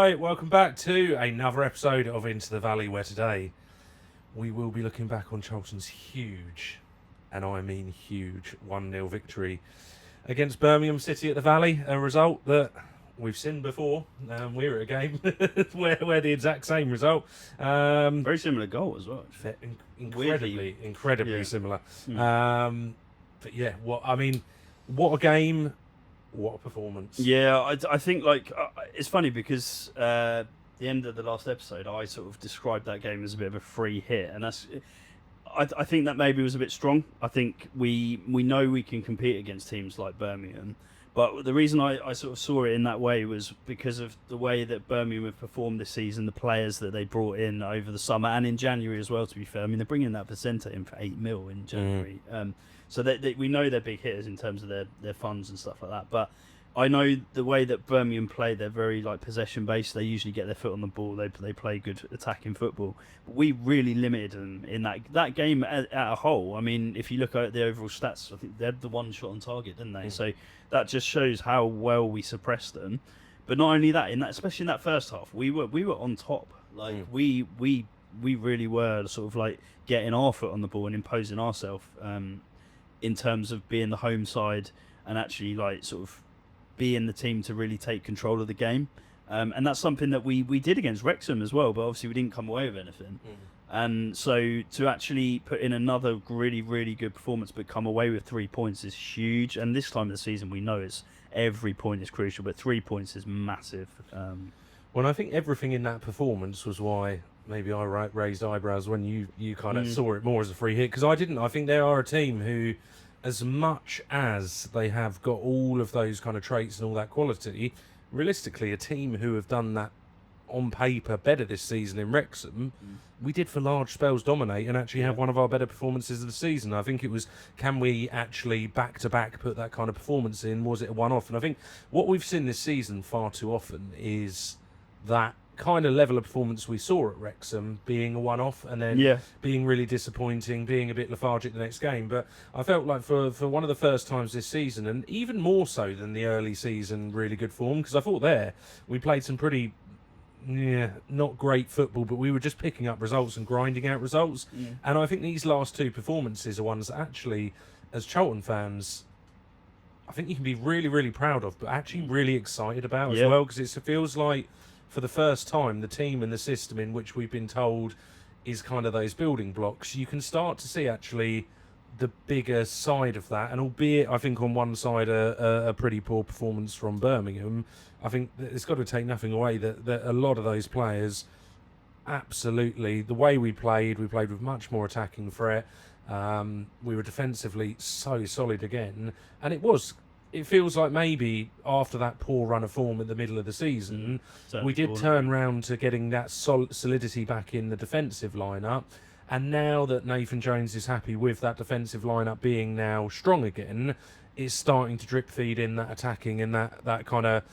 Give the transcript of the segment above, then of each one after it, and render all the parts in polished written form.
right, welcome back to another episode of Into the Valley, where today we will be looking back on Charlton's huge, and I mean huge, 1-0 victory against Birmingham City at the Valley, a result that we've seen before. We were at a game where the exact same result. Very similar goal as well. Incredibly similar. Mm. But yeah, what a game. What a performance. Yeah, I think it's funny because the end of the last episode, I sort of described that game as a bit of a free hit, and I think that maybe was a bit strong. I think we know we can compete against teams like Birmingham, but the reason I sort of saw it in that way was because of the way that Birmingham have performed this season, the players that they brought in over the summer and in January as well, to be fair. I mean, they're bringing that Vicente in for 8 mil in January. So we know they're big hitters in terms of their funds and stuff like that. But I know the way that Birmingham play, they're very possession based. They usually get their foot on the ball. They play good attacking football. But we really limited them in that game at a whole. I mean, if you look at the overall stats, I think they had the one shot on target, didn't they? So that just shows how well we suppressed them. But not only that, especially in that first half, we were on top. We really were sort of getting our foot on the ball and imposing ourselves. In terms of being the home side and actually sort of being the team to really take control of the game. And that's something that we did against Wrexham as well, but obviously we didn't come away with anything. And so to actually put in another really, really good performance but come away with 3 points is huge. And this time of the season we know every point is crucial, but 3 points is massive. Well, I think everything in that performance was why maybe I raised eyebrows when you kind of saw it more as a free hit, because I didn't. I think they are a team who, as much as they have got all of those kind of traits and all that quality, realistically, a team who have done that on paper better this season in Wrexham, we did for large spells dominate and actually have one of our better performances of the season. I think it was, can we actually back-to-back put that kind of performance in? Was it a one-off? And I think what we've seen this season far too often is that kind of level of performance we saw at Wrexham being a one-off and then being really disappointing, being a bit lethargic the next game. But I felt like for one of the first times this season, and even more so than the early season, really good form, because I thought we played some pretty not great football, but we were just picking up results and grinding out results. And I think these last two performances are ones that actually, as Charlton fans, I think you can be really, really proud of, but actually really excited about as well, because it feels like for the first time, the team and the system in which we've been told is kind of those building blocks, you can start to see actually the bigger side of that. And albeit, I think on one side a pretty poor performance from Birmingham, I think it's got to take nothing away that a lot of those players, absolutely, the way we played with much more attacking threat. We were defensively so solid again, and it feels like maybe after that poor run of form at the middle of the season, we did turn round to getting that solidity back in the defensive lineup. And now that Nathan Jones is happy with that defensive lineup being now strong again, it's starting to drip feed in that attacking and that kind of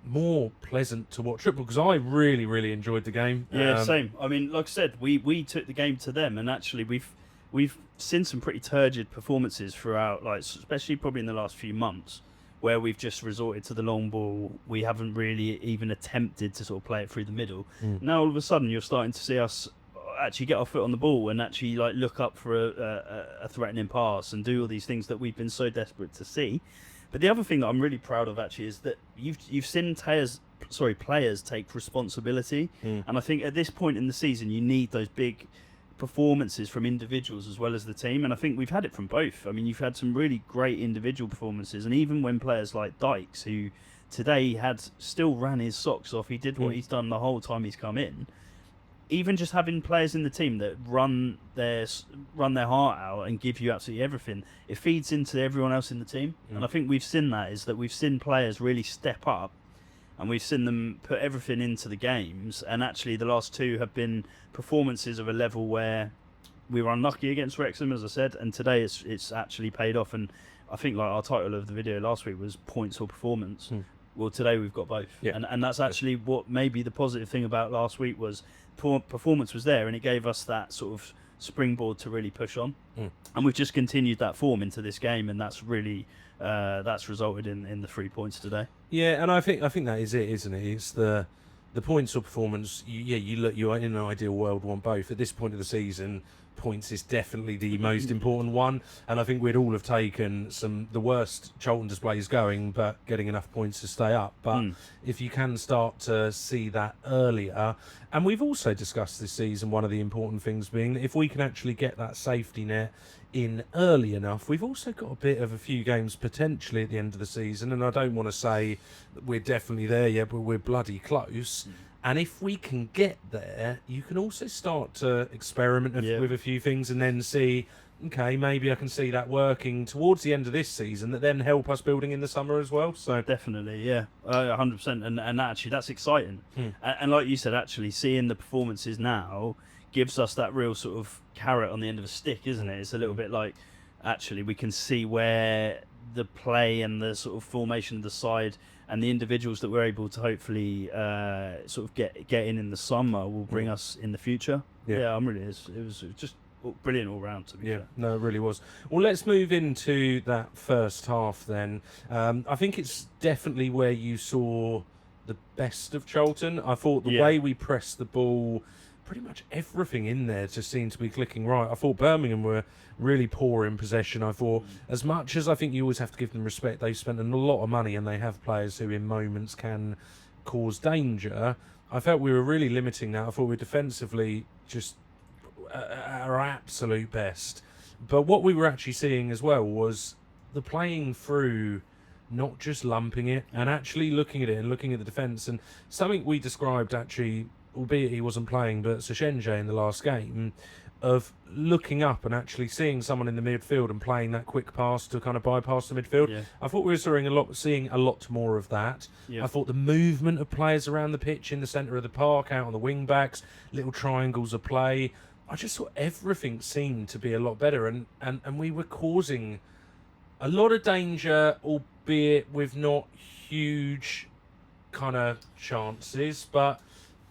more pleasant to watch football, because I really, really enjoyed the game. Yeah, same. I mean, like I said, we took the game to them, and actually we've seen some pretty turgid performances throughout, especially probably in the last few months, where we've just resorted to the long ball. We haven't really even attempted to sort of play it through the middle. Now all of a sudden you're starting to see us actually get our foot on the ball and actually look up for a threatening pass and do all these things that we've been so desperate to see. But the other thing that I'm really proud of actually is that you've seen players take responsibility, and I think at this point in the season you need those big performances from individuals as well as the team, and I think we've had it from both. I mean, you've had some really great individual performances, and even when players like Addicks, who today still ran his socks off, he did what he's done the whole time he's come in. Even just having players in the team that run their heart out and give you absolutely everything, it feeds into everyone else in the team. And I think we've seen we've seen players really step up, and we've seen them put everything into the games. And actually the last two have been performances of a level where we were unlucky against Wrexham, as I said, and today it's actually paid off. And I think our title of the video last week was points or performance. Well, today we've got both. And that's actually what maybe the positive thing about last week was. Performance was there, and it gave us that sort of springboard to really push on. And we've just continued that form into this game, and that's really that's resulted in the 3 points today. Yeah, and I think that is it, isn't it? It's the the points or performance, you are in an ideal world want both. At this point of the season, points is definitely the most important one, and I think we'd all have taken the worst Charlton displays going, but getting enough points to stay up. But if you can start to see that earlier, and we've also discussed this season, one of the important things being that if we can actually get that safety net in early enough, we've also got a bit of a few games potentially at the end of the season, and I don't want to say that we're definitely there yet, but we're bloody close. And if we can get there, you can also start to experiment with a few things and then see, okay, maybe I can see that working towards the end of this season that then help us building in the summer as well. So definitely, 100%. And actually, that's exciting. And like you said, actually, seeing the performances now gives us that real sort of carrot on the end of a stick, isn't it? It's a little bit like, actually, we can see where the play and the sort of formation of the side and the individuals that we're able to hopefully sort of get in the summer will bring us in the future. I'm really. It was just brilliant all round, to be fair. No, it really was. Well, let's move into that first half then. I think it's definitely where you saw the best of Charlton. I thought the way we pressed the ball, pretty much everything in there just seemed to be clicking right. I thought Birmingham were really poor in possession. I thought, as much as I think you always have to give them respect, they've spent a lot of money and they have players who in moments can cause danger. I felt we were really limiting that. I thought we were defensively just at our absolute best. But what we were actually seeing as well was the playing through, not just lumping it, and actually looking at it and looking at the defence. And something we described actually, albeit he wasn't playing, but Sachenje in the last game, of looking up and actually seeing someone in the midfield and playing that quick pass to kind of bypass the midfield. I thought we were seeing a lot more of that. I thought the movement of players around the pitch in the centre of the park, out on the wing backs, little triangles of play, I just thought everything seemed to be a lot better, and we were causing a lot of danger, albeit with not huge kind of chances, but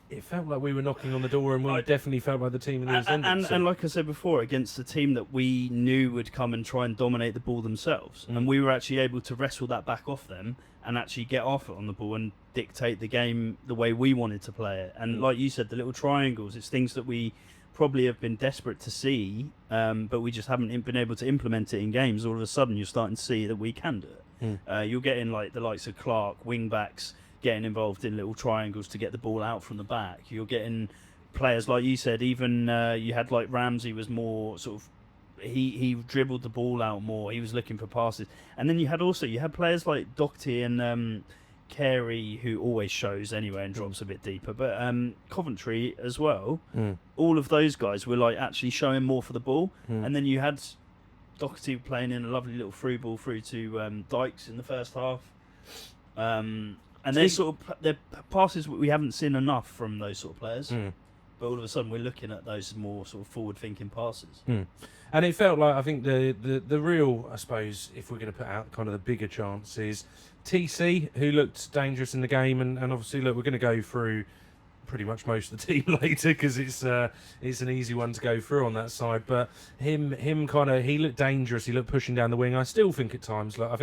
it felt like we were knocking on the door, and we definitely felt like the team in the ascendancy. And like I said before, against a team that we knew would come and try and dominate the ball themselves, and we were actually able to wrestle that back off them and actually get our foot on the ball and dictate the game the way we wanted to play it. And like you said, the little triangles, it's things that we probably have been desperate to see, but we just haven't been able to implement it in games. All of a sudden, you're starting to see that we can do it. You're getting like the likes of Clark, wing backs, getting involved in little triangles to get the ball out from the back. You're getting players, like you said, even you had like Ramsey was more sort of, he dribbled the ball out more. He was looking for passes. And then you had players like Doherty and Carey, who always shows anyway and drops a bit deeper, but Coventry as well. All of those guys were like actually showing more for the ball. And then you had Doherty playing in a lovely little through ball through to Dykes in the first half. And they're passes we haven't seen enough from those sort of players. But all of a sudden we're looking at those more sort of forward-thinking passes. And it felt like, I think the real, I suppose, if we're going to put out kind of the bigger chances, TC, who looked dangerous in the game, and obviously, look, we're going to go through pretty much most of the team later because it's an easy one to go through on that side. But him kind of, he looked dangerous. He looked pushing down the wing. I still think at times, like, I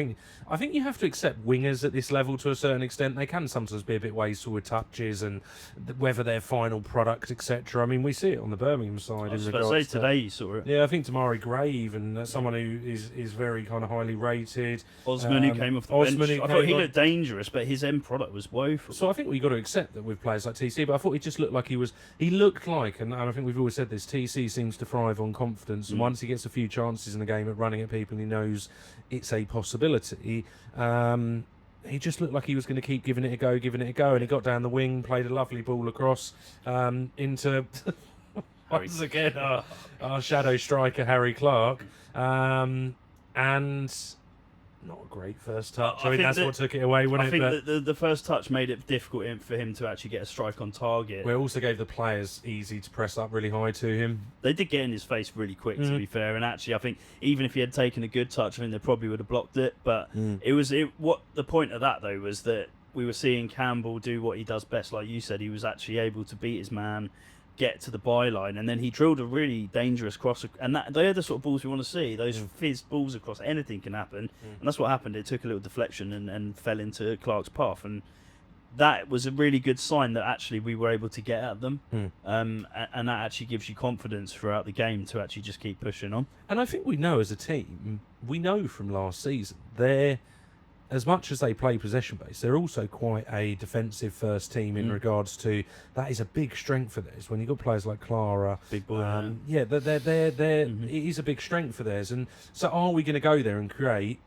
think you have to accept wingers at this level to a certain extent. They can sometimes be a bit wasteful with touches and whether their final product, etc. I mean, we see it on the Birmingham side. I was about to say today you saw it. Yeah, I think Damari Gray, even someone who is very kind of highly rated. Osman, who came off the bench. I thought he looked dangerous, but his end product was woeful. So I think we've got to accept that with players like TC. But I thought he just looked like he looked like, and I think we've always said this, TC seems to thrive on confidence, and once he gets a few chances in the game at running at people, he knows it's a possibility. He just looked like he was going to keep giving it a go, and he got down the wing, played a lovely ball across into once again our shadow striker Harry Clark, and not a great first touch. I mean, that's what took it away, wasn't it? I think that the first touch made it difficult for him to actually get a strike on target. We also gave the players easy to press up really high to him. They did get in his face really quick, to be fair. And actually, I think even if he had taken a good touch, I think they probably would have blocked it. But what the point of that, though, was that we were seeing Campbell do what he does best. Like you said, he was actually able to beat his man, get to the byline, and then he drilled a really dangerous cross, and they are the sort of balls we want to see. Those fizzed balls across, anything can happen, and that's what happened. It took a little deflection and fell into Clark's path, and that was a really good sign that actually we were able to get at them. And that actually gives you confidence throughout the game to actually just keep pushing on. And I think we know as a team, we know from last season, they're, as much as they play possession based, they're also quite a defensive first team in regards to, that is a big strength for theirs. When you've got players like Clara, Big boy, it is a big strength for theirs. And so are we going to go there and create,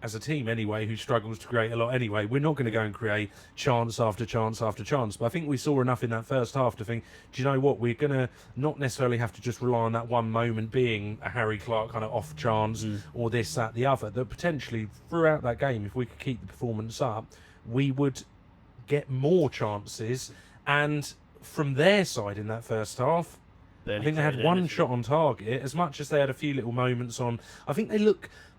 as a team anyway, who struggles to create a lot anyway, we're not going to go and create chance after chance after chance. But I think we saw enough in that first half to think, do you know what, we're going to not necessarily have to just rely on that one moment being a Harry Clark kind of off chance or this, that, the other, that potentially throughout that game, if we could keep the performance up, we would get more chances. And from their side in that first half, I think they had one shot on target, as much as they had a few little moments on. I think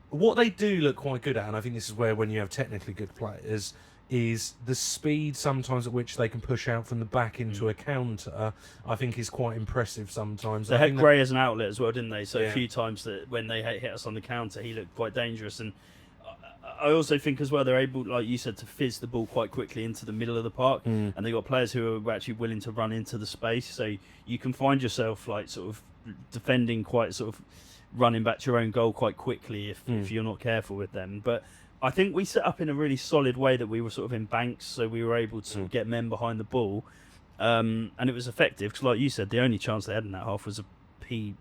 what they do look quite good at, and I think this is where, when you have technically good players, is the speed sometimes at which they can push out from the back into a counter, I think is quite impressive sometimes. They had Gray as an outlet as well, didn't they? So Yeah. a few times that when they hit us on the counter, he looked quite dangerous. And I also think as well, they're able, like you said, to fizz the ball quite quickly into the middle of the park. And they got players who are actually willing to run into the space. So you can find yourself like sort of defending quite sort of running back to your own goal quite quickly if you're not careful with them. But I think we set up in a really solid way that we were sort of in banks, so we were able to get men behind the ball, and it was effective because, like you said, the only chance they had in that half was a P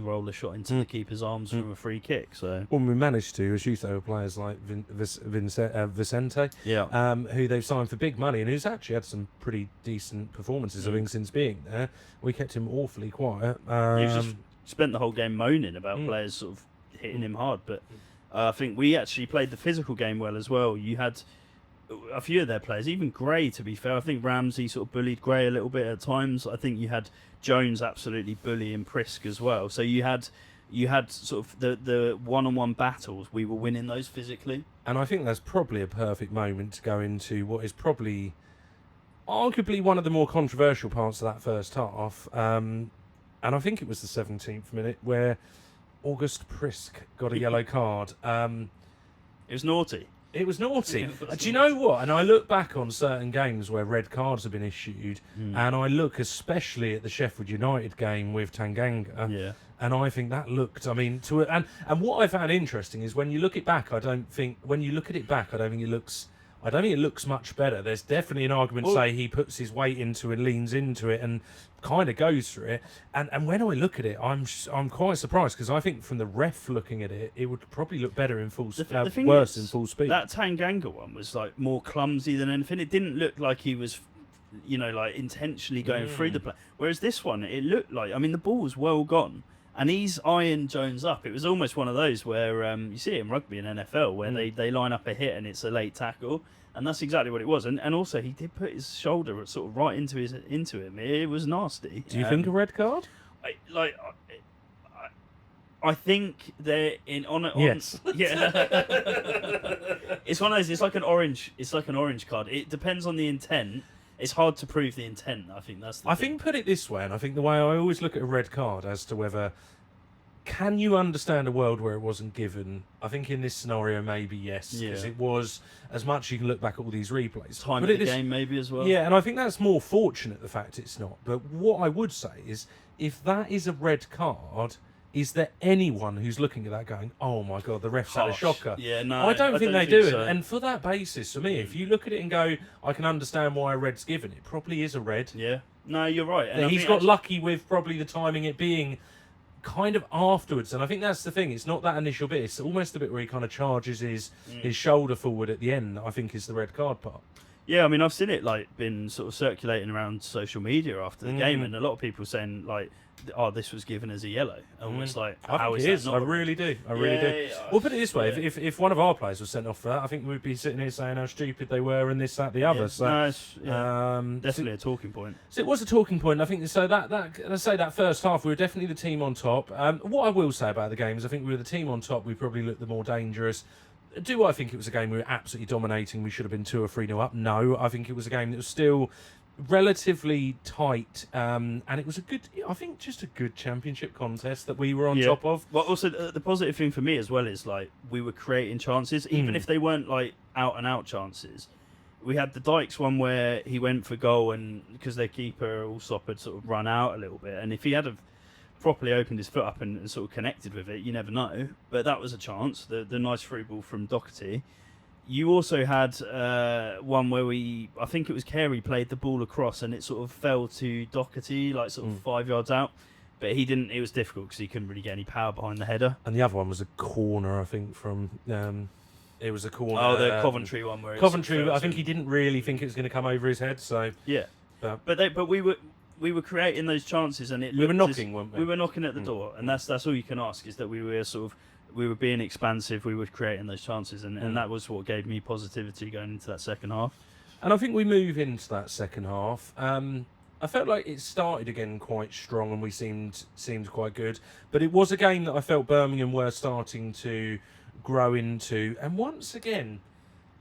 roller shot into the keeper's arms from a free kick. So well, we managed to, as you say, with players like Vicente, who they've signed for big money and who's actually had some pretty decent performances. I think since being there, we kept him awfully quiet. He just spent the whole game moaning about players sort of hitting him hard, but I think we actually played the physical game well as well. You had a few of their players, even Gray, to be fair. I think Ramsey sort of bullied Gray a little bit at times. I think you had Jones absolutely bullying Prisk as well. So you had sort of the one-on-one battles. We were winning those physically. And I think that's probably a perfect moment to go into what is probably arguably one of the more controversial parts of that first half. And I think it was the 17th minute where August Prisk got a yellow card. It was naughty. It was naughty. Do you know what? And I look back on certain games where red cards have been issued, and I look especially at the Sheffield United game with Tanganga. And I think that looked, I mean, and what I found interesting is when you look it back, I don't think it looks much better. There's definitely an argument to say he puts his weight into it, leans into it, and kind of goes through it. And when I look at it, I'm quite surprised because I think from the ref looking at it, it would probably look better in full speed. Worse in full speed. That Tanganga one was like more clumsy than anything. It didn't look like he was, like intentionally going through the play. Whereas this one, it looked like, I mean, the ball was well gone. And he's eyeing Jones up. It was almost one of those where you see it in rugby and NFL where they line up a hit and it's a late tackle, and that's exactly what it was. And also he did put his shoulder sort of right into him. It was nasty. Do you think a red card? I think they're yes. Yeah. It's one of those. It's like an orange card. It depends on the intent. It's hard to prove the intent. I think that's the thing. think put it this way, and I think the way I always look at a red card as to whether can you understand a world where it wasn't given. I think in this scenario maybe yes, because it was, as much as you can look back at all these replays. Time of the game maybe as well. Yeah, and I think that's more fortunate the fact it's not. But what I would say is if that is a red card, is there anyone who's looking at that going, oh my God, the ref's had a shocker? Yeah, no. I don't think they do so. it. And for that basis, for me, if you look at it and go, I can understand why a red's given, it probably is a red. Yeah. No, you're right. And he's got lucky with probably the timing it being kind of afterwards. And I think that's the thing. It's not that initial bit. It's almost the bit where he kind of charges his shoulder forward at the end, I think is the red card part. Yeah, I mean, I've seen it been sort of circulating around social media after the game, and a lot of people saying oh, this was given as a yellow. Almost like, how is that not I really do. I really do. Yeah. Well, put it this way: if one of our players was sent off for that, I think we'd be sitting here saying how stupid they were and this, that, the other. Yeah. So, no, it's definitely a talking point. So it was a talking point. I think so. Let's say that first half, we were definitely the team on top. What I will say about the game is, I think we were the team on top. We probably looked the more dangerous. Do I think it was a game we were absolutely dominating? We should have been 2 or 3-0 up. No, I think it was a game that was still relatively tight, and it was just a good championship contest that we were on top of. Well, also the positive thing for me as well is we were creating chances, even if they weren't out and out chances. we had the Dykes one where he went for goal, and because their keeper Allsop had sort of run out a little bit, and if he had have properly opened his foot up and sort of connected with it, you never know. But that was a chance. The nice through ball from Doherty. You also had one where I think it was Carey played the ball across, and it sort of fell to Doherty, like sort of 5 yards out. But he didn't. It was difficult because he couldn't really get any power behind the header. And the other one was a corner, I think, from. It was a corner. Oh, the Coventry one where Coventry. I think he didn't really think it was going to come over his head. So yeah, but we were creating those chances, and we were knocking, weren't we? We were knocking at the door, and that's all you can ask, is that we were being expansive, we were creating those chances, and that was what gave me positivity going into that second half. And I think we move into that second half. I felt like it started again quite strong, and we seemed quite good. But it was a game that I felt Birmingham were starting to grow into, and once again,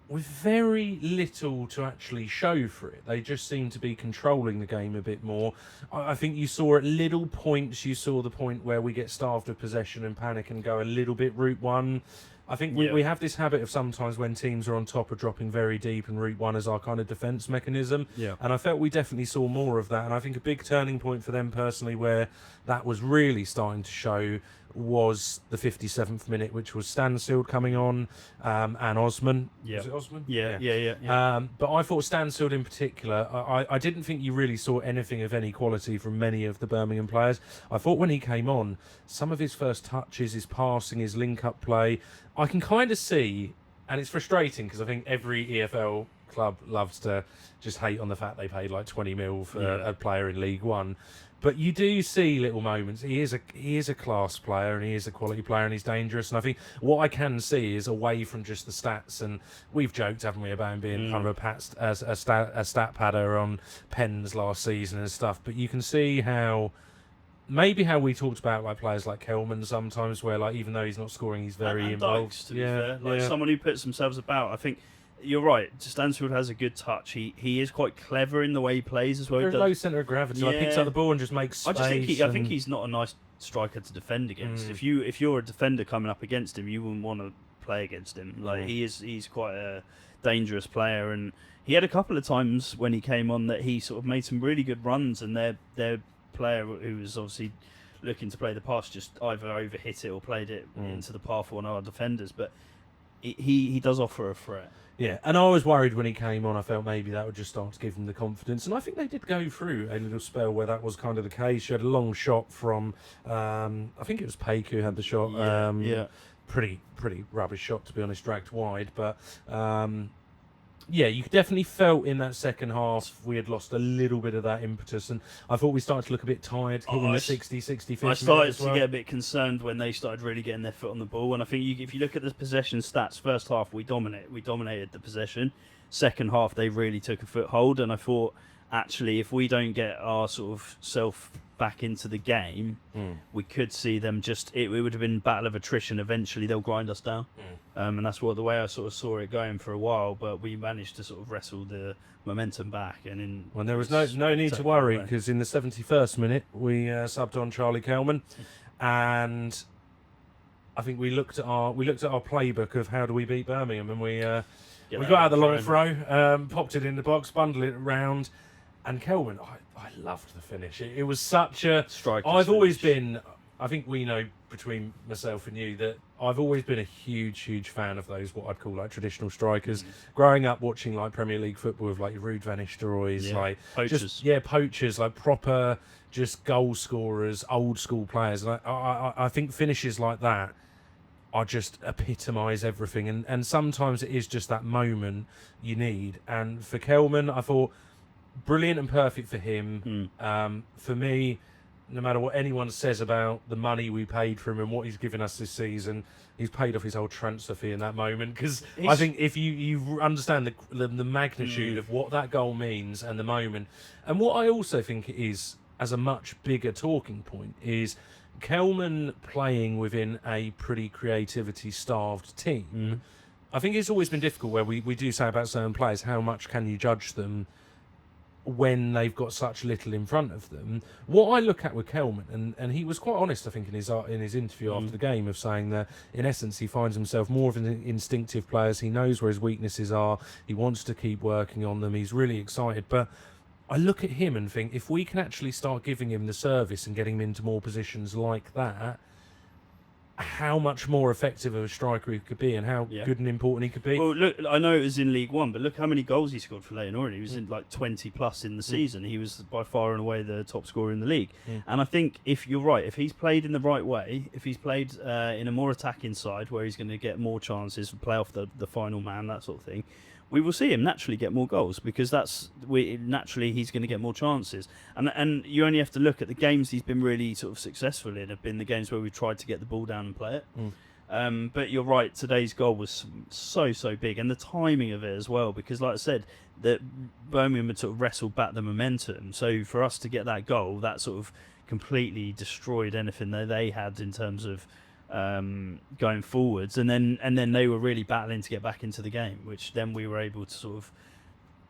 with very little to actually show for it. They just seem to be controlling the game a bit more. I think you saw at little points, you saw the point where we get starved of possession and panic and go a little bit route one. I think we have this habit of sometimes when teams are on top of dropping very deep, and route one is our kind of defence mechanism. Yeah. And I felt we definitely saw more of that. And I think a big turning point for them personally where that was really starting to show was the 57th minute, which was Stansfield coming on, and Osman. Yeah. Was it Osman? Yeah. But I thought Stansfield in particular, I didn't think you really saw anything of any quality from many of the Birmingham players. I thought when he came on, some of his first touches, his passing, his link-up play, I can kind of see, and it's frustrating because I think every EFL club loves to just hate on the fact they paid like 20 mil for a player in League One. But you do see little moments. He is a class player, and he is a quality player, and he's dangerous. And I think what I can see is away from just the stats, and we've joked, haven't we, about him being kind of a stat padder on pens last season and stuff. But you can see how we talked about like players like Kelman sometimes, where like even though he's not scoring, he's very involved. Dykes, to be fair. Like someone who puts themselves about. I think you're right. Stansfield has a good touch. He is quite clever in the way he plays as well. There's low centre of gravity. Like picks up the ball and just makes space. I think he's not a nice striker to defend against. If you're a defender coming up against him, you wouldn't want to play against him. Like he's quite a dangerous player, and he had a couple of times when he came on that he sort of made some really good runs, and their player who was obviously looking to play the pass just either overhit it or played it into the path of one of our defenders. But he does offer a threat. Yeah, and I was worried when he came on. I felt maybe that would just start to give him the confidence. And I think they did go through a little spell where that was kind of the case. You had a long shot from, I think it was Paik who had the shot. Pretty rubbish shot, to be honest, dragged wide. But, yeah, you definitely felt in that second half we had lost a little bit of that impetus, and I thought we started to look a bit tired hitting the 65th minute. I started to get a bit concerned when they started really getting their foot on the ball, and I think if you look at the possession stats, first half we dominated the possession. Second half they really took a foothold, and I thought actually if we don't get our sort of self back into the game, we could see them it would have been battle of attrition. Eventually they'll grind us down, and that's the way I sort of saw it going for a while. But we managed to sort of wrestle the momentum back, and there was no need to worry, because in the 71st minute we subbed on Charlie Kelman, and I think we looked at our playbook of how do we beat Birmingham, and we got out the long throw, popped it in the box, bundled it around, and Kelman, I loved the finish. It was such a striker. I've always been, I think we know between myself and you that I've always been a huge fan of those what I'd call like traditional strikers. Growing up watching like Premier League football with like Ruud van Nistelrooy's, like poachers. Poachers, like proper just goal scorers, old school players. And I think finishes like that are just epitomise everything, and sometimes it is just that moment you need. And for Kelman, I thought brilliant and perfect for him. For me, no matter what anyone says about the money we paid for him and what he's given us this season, he's paid off his whole transfer fee in that moment. Because I think if you understand the magnitude of what that goal means and the moment, and what I also think it is as a much bigger talking point is Kelman playing within a pretty creativity-starved team. I think it's always been difficult where we do say about certain players, how much can you judge them when they've got such little in front of them. What I look at with Kelman, and he was quite honest, I think, in his interview after the game, of saying that in essence he finds himself more of an instinctive player. He knows where his weaknesses are. He wants to keep working on them. He's really excited. But I look at him and think, if we can actually start giving him the service and getting him into more positions like that, how much more effective of a striker he could be, and how good and important he could be. Well, look, I know it was in League One, but look how many goals he scored for Leighton already. He was in like 20 plus in the season. He was by far and away the top scorer in the league. And I think, if you're right, if he's played in the right way, if he's played in a more attacking side where he's going to get more chances to play off the final man, that sort of thing, we will see him naturally get more goals, because naturally he's going to get more chances. And you only have to look at the games he's been really sort of successful in, have been the games where we've tried to get the ball down and play it. But you're right, today's goal was so big, and the timing of it as well, because like I said, that Birmingham had sort of wrestled back the momentum. So for us to get that goal, that sort of completely destroyed anything that they had in terms of going forwards, and then they were really battling to get back into the game, which then we were able to sort of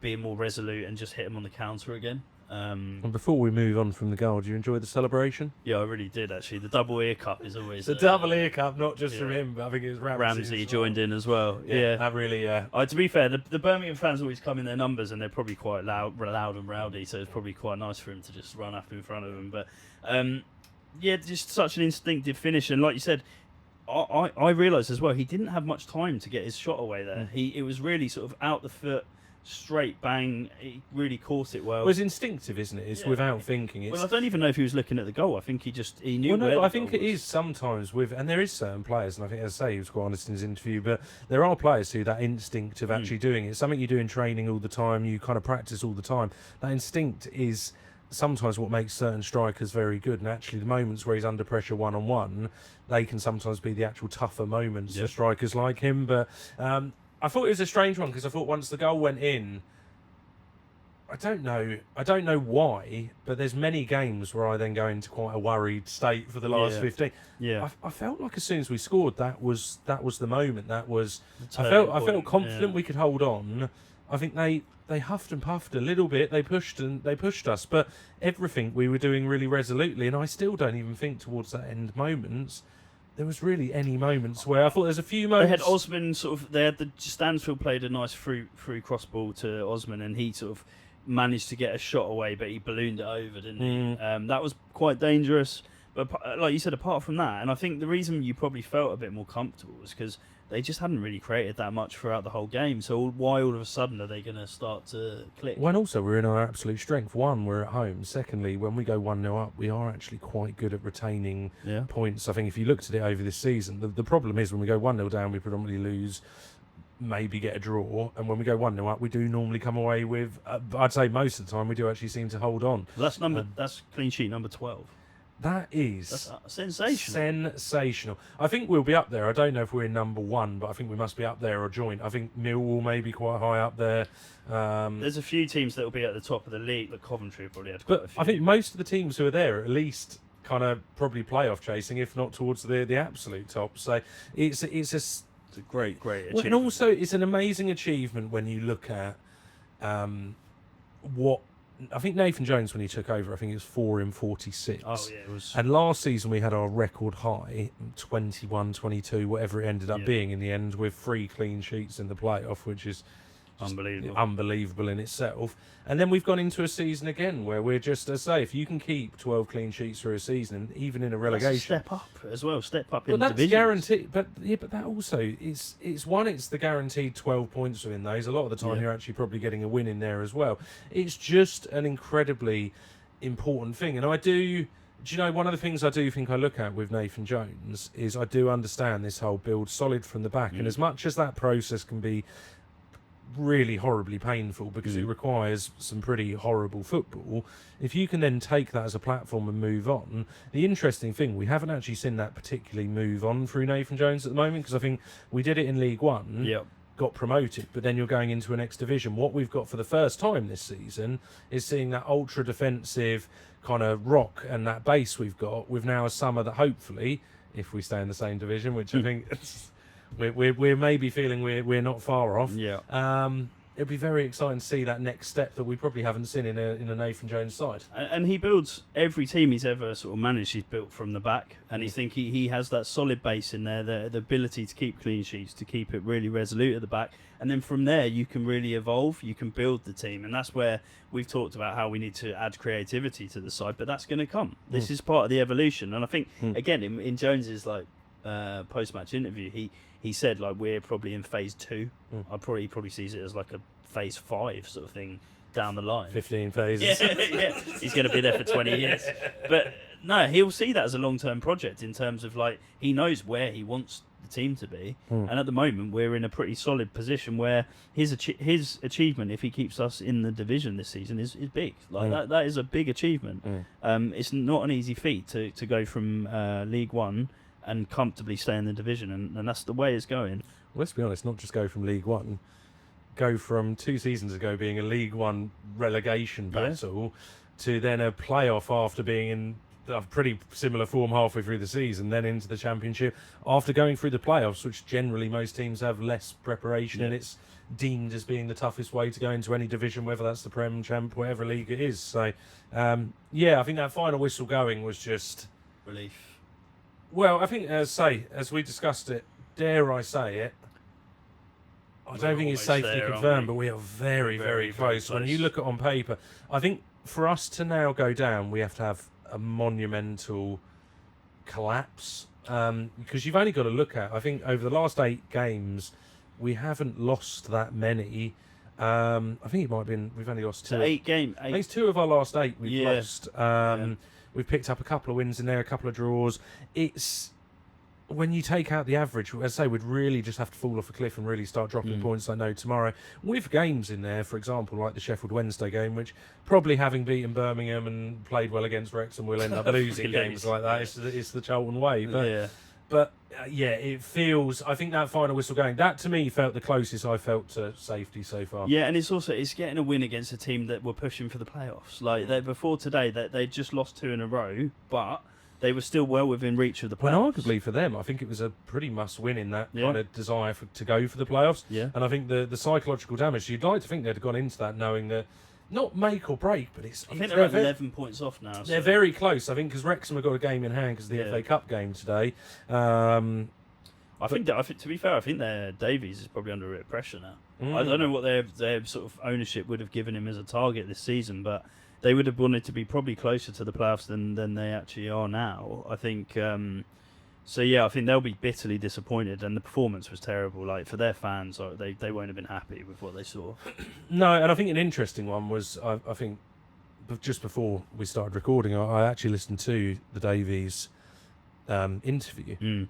be more resolute and just hit them on the counter again. And before we move on from the goal, do you enjoy the celebration? Yeah, I really did, actually. The double ear cup is always the double ear cup, not just from him, but I think it was Ramsey joined in as well. That really. To be fair, the Birmingham fans always come in their numbers, and they're probably quite loud and rowdy, so it's probably quite nice for him to just run up in front of them. But just such an instinctive finish, and like you said, I realised as well, he didn't have much time to get his shot away there. It was really sort of out the foot, straight bang. He really caught it well. It was instinctive, isn't it? It's without thinking. Well, I don't even know if he was looking at the goal. I think he knew. Well, no, I think it is sometimes and there is certain players, and I think, as I say, he was quite honest in his interview, but there are players who that instinct of actually doing it. It's something you do in training all the time. You kind of practice all the time. That instinct is sometimes what makes certain strikers very good, and actually the moments where he's under pressure one-on-one, they can sometimes be the actual tougher moments for strikers like him. But I thought it was a strange one, because I thought once the goal went in, I don't know why, but there's many games where I then go into quite a worried state for the last 15. I felt like as soon as we scored, that was the moment. I felt confident we could hold on. I think they huffed and puffed a little bit. They pushed us, but everything we were doing really resolutely. And I still don't even think towards that end moments there was really any moments where I thought there's a few moments. They had Osman Stansfield played a nice through cross ball to Osman, and he sort of managed to get a shot away, but he ballooned it over, didn't he? That was quite dangerous. But like you said, apart from that, and I think the reason you probably felt a bit more comfortable was because they just hadn't really created that much throughout the whole game. So why all of a sudden are they going to start to click? Well, and also we're in our absolute strength. One, we're at home. Secondly, when we go 1-0 up, we are actually quite good at retaining points. I think if you looked at it over this season, the problem is when we go 1-0 down, we predominantly lose, maybe get a draw, and when we go 1-0 up, we do normally come away with, I'd say most of the time, we do actually seem to hold on. That's clean sheet number 12. That's sensational. Sensational. I think we'll be up there. I don't know if we're in number 1, but I think we must be up there or joint. I think Millwall may be quite high up there. There's a few teams that will be at the top of the league. Like Coventry probably had quite a few. I think most of the teams who are there are at least kind of probably playoff chasing, if not towards the absolute top. So it's a great achievement. Well, and also it's an amazing achievement when you look at what. I think Nathan Jones, when he took over, I think it was 4 in 46. Oh, yeah, it was. And last season we had our record high, 21, 22, whatever it ended up being in the end, with 3 clean sheets in the playoff, which is unbelievable in itself. And then we've gone into a season again where we're just, as I say, if you can keep 12 clean sheets through a season, and even in a relegation, step up as well, in that's divisions. Guaranteed. But that also it's the guaranteed 12 points within those. A lot of the time you're actually probably getting a win in there as well. It's just an incredibly important thing. And do you know, one of the things I do think I look at with Nathan Jones is I do understand this whole build solid from the back. And as much as that process can be really horribly painful because it requires some pretty horrible football, if you can then take that as a platform and move on. The interesting thing, we haven't actually seen that particularly move on through Nathan Jones at the moment, because I think we did it in League One, got promoted, but then you're going into a next division. What we've got for the first time this season is seeing that ultra defensive kind of rock and that base we've got with now a summer that hopefully, if we stay in the same division, which I think we're maybe feeling we're not far off. it'd be very exciting to see that next step that we probably haven't seen in a Nathan Jones side. And he builds every team he's ever sort of managed. He's built from the back, and I think he has that solid base in there, the ability to keep clean sheets, to keep it really resolute at the back, and then from there you can really evolve. You can build the team, and that's where we've talked about how we need to add creativity to the side. But that's going to come. This is part of the evolution, and I think again in Jones's post-match interview, he said we're probably in phase 2. He probably sees it as like a phase 5 sort of thing down the line. 15 phases. Yeah. He's going to be there for 20 years. But no, he'll see that as a long-term project in terms of he knows where he wants the team to be. And at the moment, we're in a pretty solid position where his achievement, if he keeps us in the division this season, is big. That is a big achievement. It's not an easy feat to go from League One and comfortably stay in the division, and that's the way it's going. Well, let's be honest, not just go from League One, go from 2 seasons ago being a League One relegation battle to then a playoff after being in a pretty similar form halfway through the season, then into the Championship after going through the playoffs, which generally most teams have less preparation, and it's deemed as being the toughest way to go into any division, whether that's the Prem, Champ, whatever league it is. So, I think that final whistle going was just... relief. Well, I think, as we discussed it, dare I say it, I don't think it's safe to confirm, but we are very, very close. When you look at it on paper, I think for us to now go down, we have to have a monumental collapse. Because you've only got to look at, I think, over the last 8 games, we haven't lost that many. I think it might have been, we've only lost 2. So 8 games. I think it's 2 of our last 8 we've lost. We've picked up a couple of wins in there, a couple of draws. It's when you take out the average, as I say, we'd really just have to fall off a cliff and really start dropping points like no tomorrow. With games in there, for example, like the Sheffield Wednesday game, which probably having beaten Birmingham and played well against Wrexham, we'll end up losing games like that. It's the Charlton way. But it feels, I think that final whistle going, that to me felt the closest I felt to safety so far. Yeah, and it's getting a win against a team that were pushing for the playoffs. Before today, they just lost 2 in a row, but they were still well within reach of the playoffs. Well, arguably for them, I think it was a pretty must-win in that kind of desire to go for the playoffs. Yeah. And I think the psychological damage, you'd like to think they'd have gone into that knowing that, not make or break, but I think they're 11 points off now. They're very close, I think, because Wrexham have got a game in hand because of the FA Cup game today. I think to be fair, I think their Davies is probably under a bit of pressure now. I don't know what their sort of ownership would have given him as a target this season, but they would have wanted to be probably closer to the playoffs than they actually are now. I think. I think they'll be bitterly disappointed, and the performance was terrible. For their fans, they won't have been happy with what they saw. No, and I think an interesting one was, I think, just before we started recording, I actually listened to the Davies interview.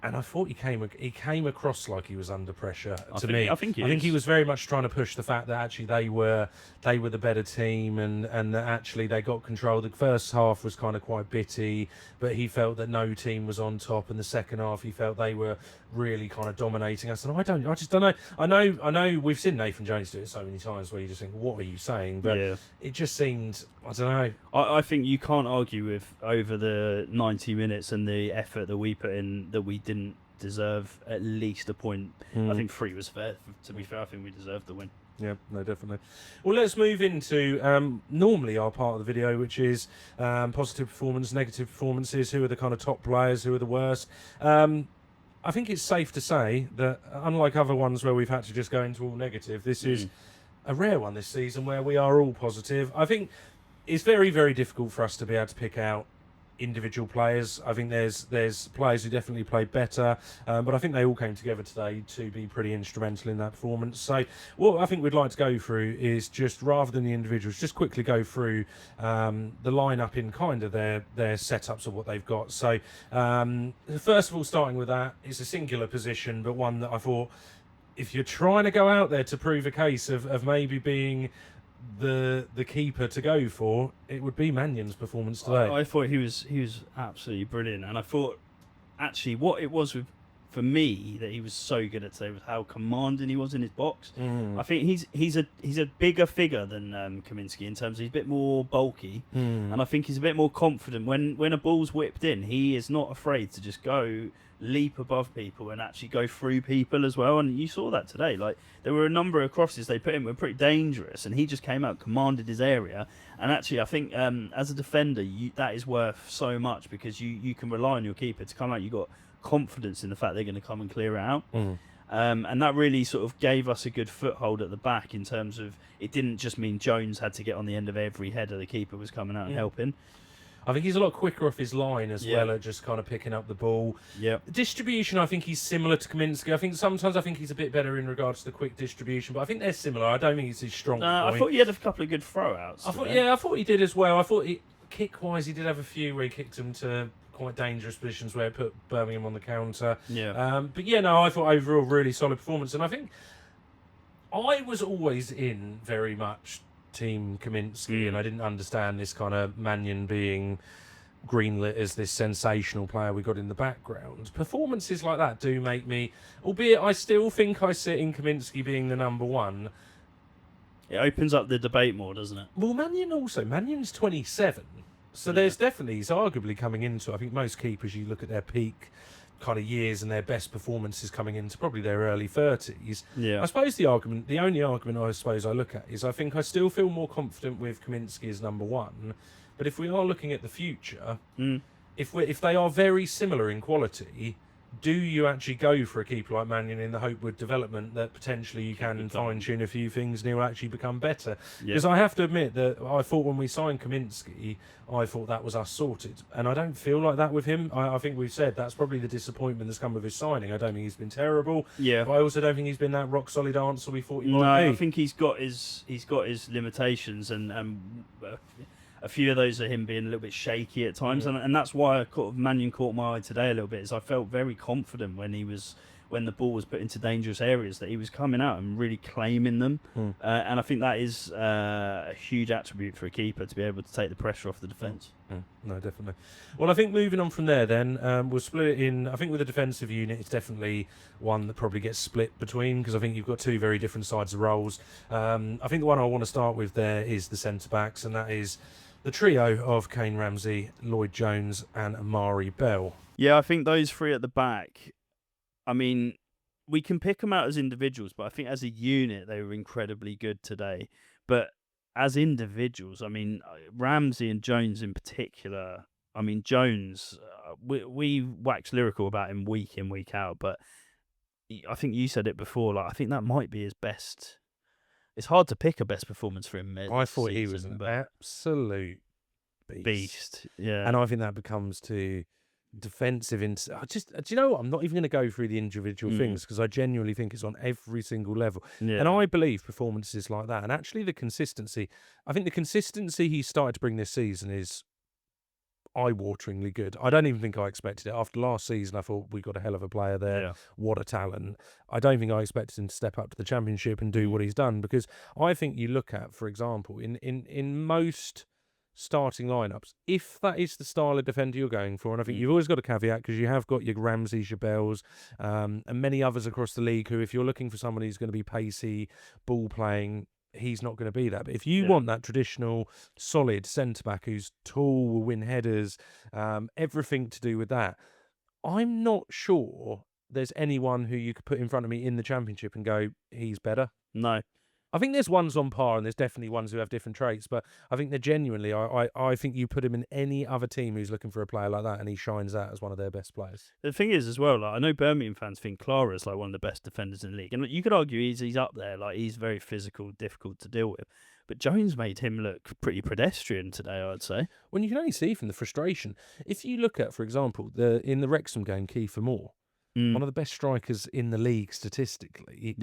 And I thought he came across like he was under pressure to me. I think he was very much trying to push the fact that actually they were the better team and that actually they got control. The first half was kind of quite bitty, but he felt that no team was on top. And the second half, he felt they were really kind of dominating us. And I just don't know. I know we've seen Nathan Jones do it so many times where you just think, what are you saying? But it just seemed, I don't know. I think you can't argue with over the 90 minutes and the effort that we put in that we didn't deserve at least a point. I think 3 was fair. To be fair, I think we deserved the win. Yeah, no, definitely. Well, let's move into normally our part of the video, which is positive performance, negative performances. Who are the kind of top players? Who are the worst? I think it's safe to say that unlike other ones where we've had to just go into all negative, this is a rare one this season where we are all positive. I think it's very, very difficult for us to be able to pick out individual players. I think there's players who definitely played better, but I think they all came together today to be pretty instrumental in that performance. So what I think we'd like to go through is just, rather than the individuals, just quickly go through the lineup in kind of their setups of what they've got. So first of all, starting with that, it's a singular position, but one that I thought, if you're trying to go out there to prove a case of maybe being the keeper to go for, it would be Mannion's performance today. I thought he was absolutely brilliant, and I thought actually what it was with for me that he was so good at today was how commanding he was in his box. I think he's a bigger figure than Kaminsky in terms of he's a bit more bulky, and I think he's a bit more confident when a ball's whipped in. He is not afraid to just go leap above people and actually go through people as well. And you saw that today. Like there were a number of crosses they put in were pretty dangerous, and he just came out, commanded his area. And actually, I think as a defender, that is worth so much because you can rely on your keeper to come out. You got confidence in the fact they're going to come and clear it out. And that really sort of gave us a good foothold at the back in terms of it didn't just mean Jones had to get on the end of every header. The keeper was coming out and helping. I think he's a lot quicker off his line as well at just kind of picking up the ball. The distribution, I think he's similar to Kaminsky. I think sometimes he's a bit better in regards to the quick distribution, but I think they're similar. I don't think it's his strong point. I thought he had a couple of good throw-outs. I thought he did as well. I thought kick-wise, he did have a few where he kicked them to quite dangerous positions where it put Birmingham on the counter. I thought overall really solid performance, and I think I was always in very much Team Kaminsky, and I didn't understand this kind of Mannion being greenlit as this sensational player we got in the background. Performances like that do make me, albeit I still think I sit in Kaminsky being the number one. It opens up the debate more, doesn't it? Well, Mannion's 27, so there's definitely, he's arguably coming into, I think most keepers, you look at their peak kind of years and their best performances coming into probably their early 30s. I suppose the only argument I suppose I look at is I think I still feel more confident with Kaminsky as number one, but if we are looking at the future, if they are very similar in quality, do you actually go for a keeper like Mannion in the hope with development that potentially you can fine-tune a few things and he'll actually become better? Because I have to admit that I thought when we signed Kaminsky, I thought that was us sorted. And I don't feel like that with him. I think we've said that's probably the disappointment that's come with his signing. I don't think he's been terrible. But I also don't think he's been that rock-solid answer we thought he might be. I think he's got his limitations, and a few of those are him being a little bit shaky at times, and that's why Mannion caught my eye today a little bit. Is I felt very confident when the ball was put into dangerous areas that he was coming out and really claiming them, and I think that is a huge attribute for a keeper to be able to take the pressure off the defence. No, definitely. Well, I think moving on from there, then we'll split it in. I think with the defensive unit, it's definitely one that probably gets split between because I think you've got two very different sides of roles. I think the one I want to start with there is the centre backs, and that is the trio of Kane Ramsey, Lloyd Jones and Amari Bell. Yeah, I think those three at the back, I mean, we can pick them out as individuals, but I think as a unit, they were incredibly good today. But as individuals, I mean, Ramsey and Jones in particular, I mean, Jones, we wax lyrical about him week in, week out, but I think you said it before, like I think that might be his best. It's hard to pick a best performance for him. I thought he was an absolute beast. And I think that becomes to defensive. Do you know what? I'm not even going to go through the individual things because I genuinely think it's on every single level. And I believe performances like that, and actually the consistency. I think the consistency he started to bring this season is eye-wateringly good. I don't even think I expected it. After last season, I thought we got a hell of a player there. What a talent. I don't think I expected him to step up to the Championship and do what he's done, because I think you look at, for example, in most starting lineups, if that is the style of defender you're going for, and I think you've always got a caveat because you have got your Ramseys, your Bells, and many others across the league who, if you're looking for someone who's going to be pacey, ball playing, he's not going to be that. But if you want that traditional, solid centre-back who's tall, will win headers, everything to do with that, I'm not sure there's anyone who you could put in front of me in the Championship and go, he's better. No. I think there's ones on par and there's definitely ones who have different traits, but I think they're genuinely, I think you put him in any other team who's looking for a player like that and he shines out as one of their best players. The thing is as well, like I know Birmingham fans think Clara's like one of the best defenders in the league, and you could argue he's up there, like he's very physical, difficult to deal with. But Jones made him look pretty pedestrian today, I'd say. When you can only see from the frustration. If you look at, for example, in the Wrexham game, Kiefer Moore, one of the best strikers in the league statistically.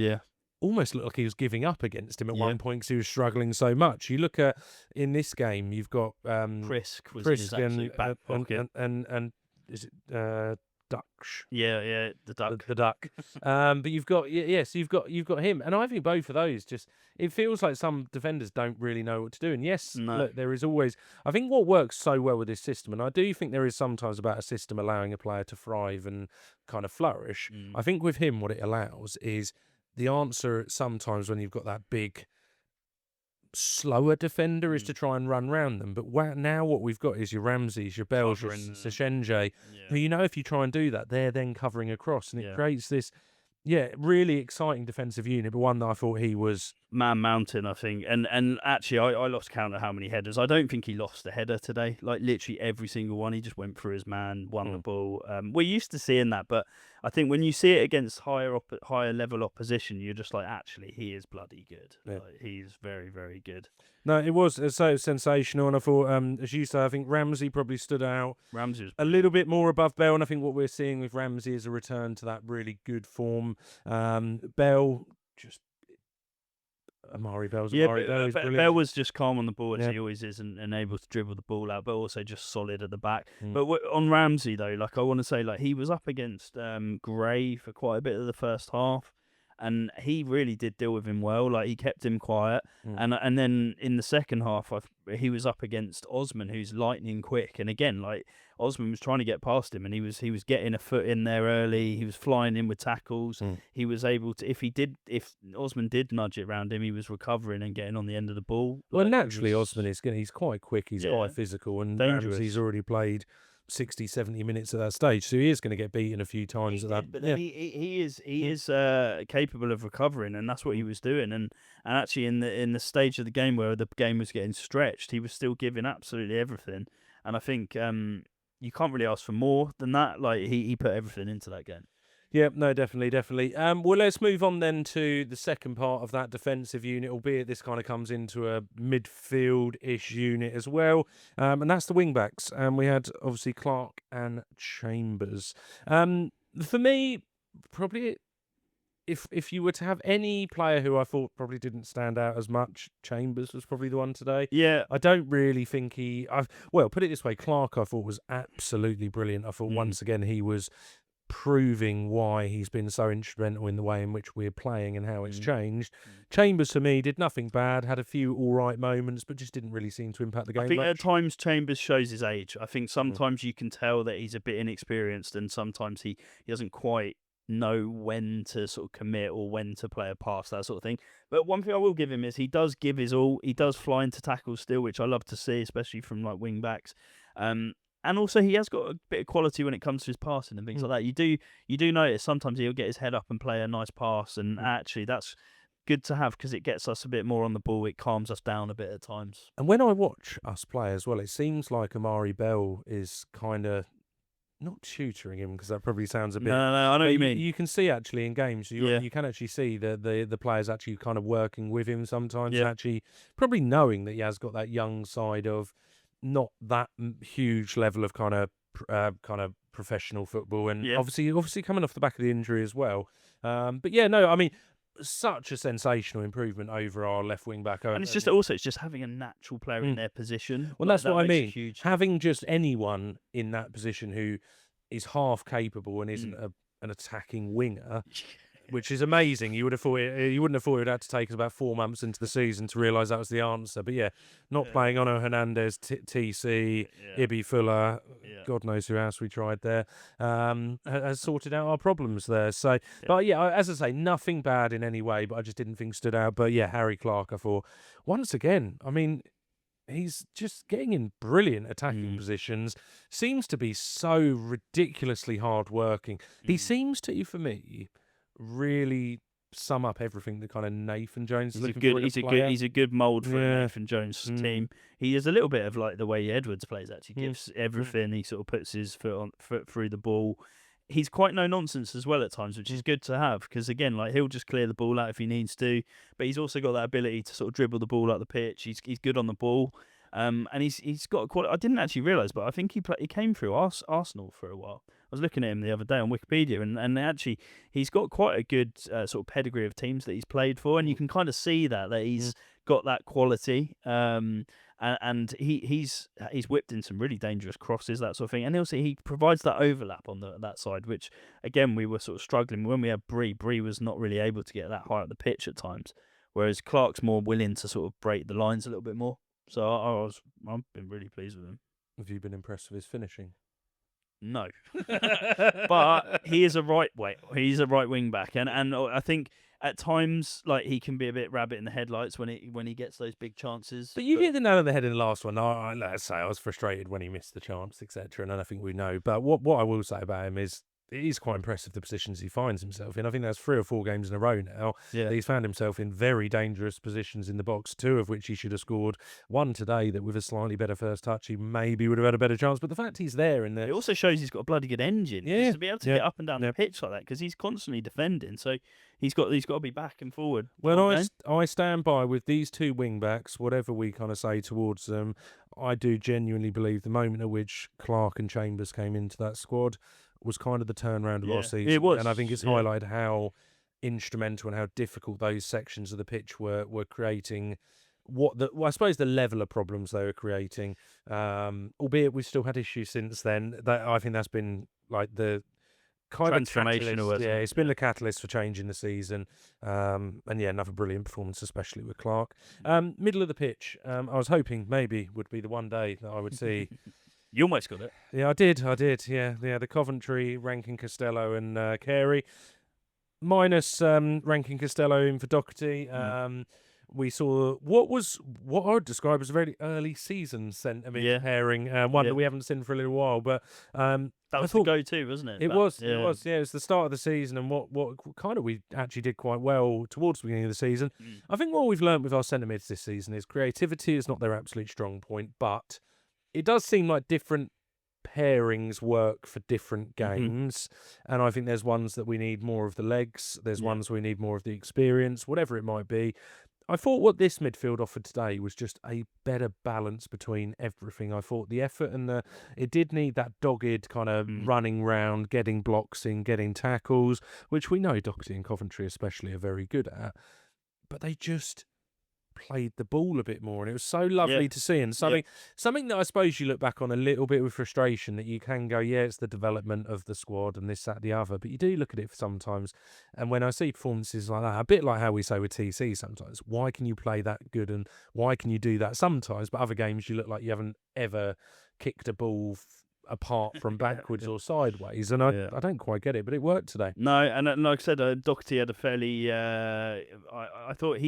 Almost looked like he was giving up against him at one point because he was struggling so much. You look at in this game, you've got Prisk was in his absolute back pocket, and is it Dutch. Yeah, the duck. The duck. But you've got yes, you've got him, and I think both of those just it feels like some defenders don't really know what to do. And yes, No. look, there is always I think what works so well with this system, and I do think there is sometimes about a system allowing a player to thrive and kind of flourish. I think with him, what it allows is the answer sometimes when you've got that big slower defender is to try and run round them. But now what we've got is your Ramseys, your Bells, your Sachenje, who if you try and do that, they're then covering across, and it creates this, really exciting defensive unit. But one that I thought he was man mountain, I think, and actually I lost count of how many headers. I don't think he lost a header today. Like literally every single one, he just went through his man, won the ball. We're used to seeing that, but I think when you see it against higher level opposition, you're just like, actually, he is bloody good. Yeah. Like, he's very, very good. No, it was so sensational, and I thought, as you say, I think Ramsey probably stood out. Ramsey was a little bit more above Bell, and I think what we're seeing with Ramsey is a return to that really good form. Bell just. Amari Bell's Bell was just calm on the ball, as he always is, and able to dribble the ball out, but also just solid at the back. But on Ramsey, though, like I want to say, like he was up against Gray for quite a bit of the first half, and he really did deal with him well. Like he kept him quiet, and then in the second half, he was up against Osman, who's lightning quick, and again, like Osman was trying to get past him, and he was getting a foot in there early. He was flying in with tackles. He was able to, if Osman did nudge it around him, he was recovering and getting on the end of the ball. Well, naturally, Osman he's quite quick. He's quite physical, and dangerous. He's already played 60, 70 minutes at that stage, so he is going to get beaten a few times at that. But he is capable of recovering, and that's what he was doing. And actually, in the stage of the game where the game was getting stretched, he was still giving absolutely everything. And I think you can't really ask for more than that. Like he put everything into that game. Yeah, no, definitely. Well, let's move on then to the second part of that defensive unit, albeit this kind of comes into a midfield-ish unit as well, and that's the wing-backs. We had, obviously, Clark and Chambers. For me, probably, if you were to have any player who I thought probably didn't stand out as much, Chambers was probably the one today. Yeah. I don't really think put it this way, Clark I thought was absolutely brilliant. I thought once again he was proving why he's been so instrumental in the way in which we're playing and how it's changed. Chambers, for me, did nothing bad, had a few all right moments, but just didn't really seem to impact the game I think much. at times Chambers shows his age. I think sometimes you can tell that he's a bit inexperienced, and sometimes he doesn't quite know when to sort of commit or when to play a pass, that sort of thing. But one thing I will give him is he does give his all. He does fly into tackles still, which I love to see, especially from like wing backs. And also he has got a bit of quality when it comes to his passing and things like that. You do notice sometimes he'll get his head up and play a nice pass, and actually that's good to have because it gets us a bit more on the ball. It calms us down a bit at times. And when I watch us play as well, it seems like Amari Bell is kind of not tutoring him, because that probably sounds a bit. No, I know what you mean. You can see actually in games, you can actually see the players actually kind of working with him sometimes, and actually probably knowing that he has got that young side of not that huge level of kind of professional football, and obviously coming off the back of the injury as well. But yeah, no, I mean, such a sensational improvement over our left wing back. And it's just having a natural player in their position. Well, that's what I mean. Having just anyone in that position who is half capable and isn't an attacking winger, which is amazing. You wouldn't have thought it had to take us about 4 months into the season to realise that was the answer. But not playing Ono Hernandez, TC, Ibby Fuller, God knows who else we tried there, has sorted out our problems there. So, but as I say, nothing bad in any way, but I just didn't think stood out. But Harry Clark, I thought, once again, I mean, he's just getting in brilliant attacking positions, seems to be so ridiculously hard-working. He seems to, for me, really sum up everything that kind of Nathan Jones is looking for. He's a good mould for a Nathan Jones team. He is a little bit of like the way Edwards plays, actually gives everything. He sort of puts his foot through the ball. He's quite no nonsense as well at times, which is good to have, because again, like he'll just clear the ball out if he needs to, but he's also got that ability to sort of dribble the ball up the pitch. He's good on the ball. And he's got a quality. I didn't actually realise, but I think he came through Arsenal for a while. I was looking at him the other day on Wikipedia, and actually he's got quite a good sort of pedigree of teams that he's played for, and you can kind of see that he's got that quality. And he's whipped in some really dangerous crosses, that sort of thing. And also he provides that overlap on that side, which again we were sort of struggling when we had Bree. Bree was not really able to get that high up the pitch at times, whereas Clark's more willing to sort of break the lines a little bit more. So I've been really pleased with him. Have you been impressed with his finishing? No, but he is a he's a right wing back, and I think at times like he can be a bit rabbit in the headlights when he gets those big chances. But you hit the nail on the head in the last one. Let's say I was frustrated when he missed the chance, etc. And I think we know. But what I will say about him is it is quite impressive the positions he finds himself in. I think that's 3 or 4 games in a row now that he's found himself in very dangerous positions in the box, 2 of which he should have scored. One today that with a slightly better first touch, he maybe would have had a better chance. But the fact he's there in there... It also shows he's got a bloody good engine. Yeah. To be able to get up and down the pitch like that, because he's constantly defending. So he's got to be back and forward. Well, I stand by with these 2 wing-backs, whatever we kind of say towards them. I do genuinely believe the moment at which Clark and Chambers came into that squad was kind of the turnaround of our season. It was. And I think it's highlighted how instrumental and how difficult those sections of the pitch were creating I suppose the level of problems they were creating. Albeit we've still had issues since then. I think that's been like the kind of transformational. It's been the catalyst for changing the season. And another brilliant performance, especially with Clark. Middle of the pitch. I was hoping maybe would be the one day that I would see. You almost got it. Yeah, I did. Yeah. The Coventry, Rankin Costello and Carey. Minus Rankin Costello in for Doherty. We saw what I would describe as a very early season centre-mid pairing, one that we haven't seen for a little while. But that was the go-to, wasn't it? It was. It was the start of the season, and what kind of we actually did quite well towards the beginning of the season. I think what we've learned with our centre-mids this season is creativity is not their absolute strong point, but it does seem like different pairings work for different games, and I think there's ones that we need more of the legs, there's ones we need more of the experience, whatever it might be. I thought what this midfield offered today was just a better balance between everything. I thought the effort and it did need that dogged kind of running round, getting blocks in, getting tackles, which we know Doherty and Coventry especially are very good at, but they just played the ball a bit more, and it was so lovely to see, and something that I suppose you look back on a little bit with frustration, that you can go, it's the development of the squad and this, that, the other, but you do look at it sometimes, and when I see performances like that, a bit like how we say with TC sometimes, why can you play that good and why can you do that sometimes, but other games you look like you haven't ever kicked a ball apart from backwards or sideways, and I don't quite get it, but it worked today. No, and like I said, Doherty had a fairly. I thought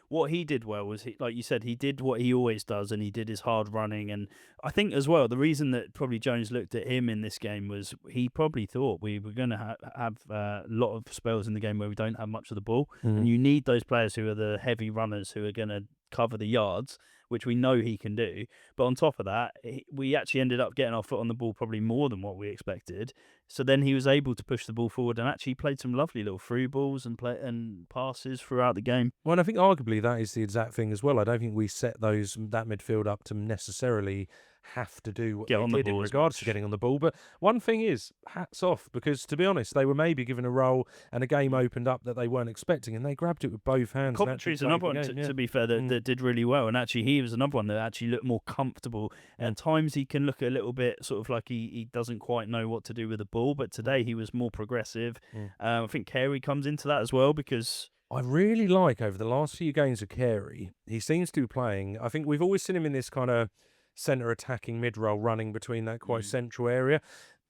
what he did well was like you said, he did what he always does, and he did his hard running, and I think as well the reason that probably Jones looked at him in this game was he probably thought we were going to have a lot of spells in the game where we don't have much of the ball, and you need those players who are the heavy runners who are going to cover the yards, which we know he can do. But on top of that, we actually ended up getting our foot on the ball probably more than what we expected. So then he was able to push the ball forward and actually played some lovely little through balls and passes throughout the game. Well, and I think arguably that is the exact thing as well. I don't think we set that midfield up to necessarily have to do what they did in regards to getting on the ball. But one thing is, hats off, because to be honest, they were maybe given a role and a game opened up that they weren't expecting, and they grabbed it with both hands. Coventry's another one, to be fair, that did really well, and actually he was another one that actually looked more comfortable. At times he can look a little bit sort of like he doesn't quite know what to do with the ball, but today he was more progressive. I think Carey comes into that as well, because I really like over the last few games of Carey, he seems to be playing. I think we've always seen him in this kind of centre attacking mid role, running between that quite central area.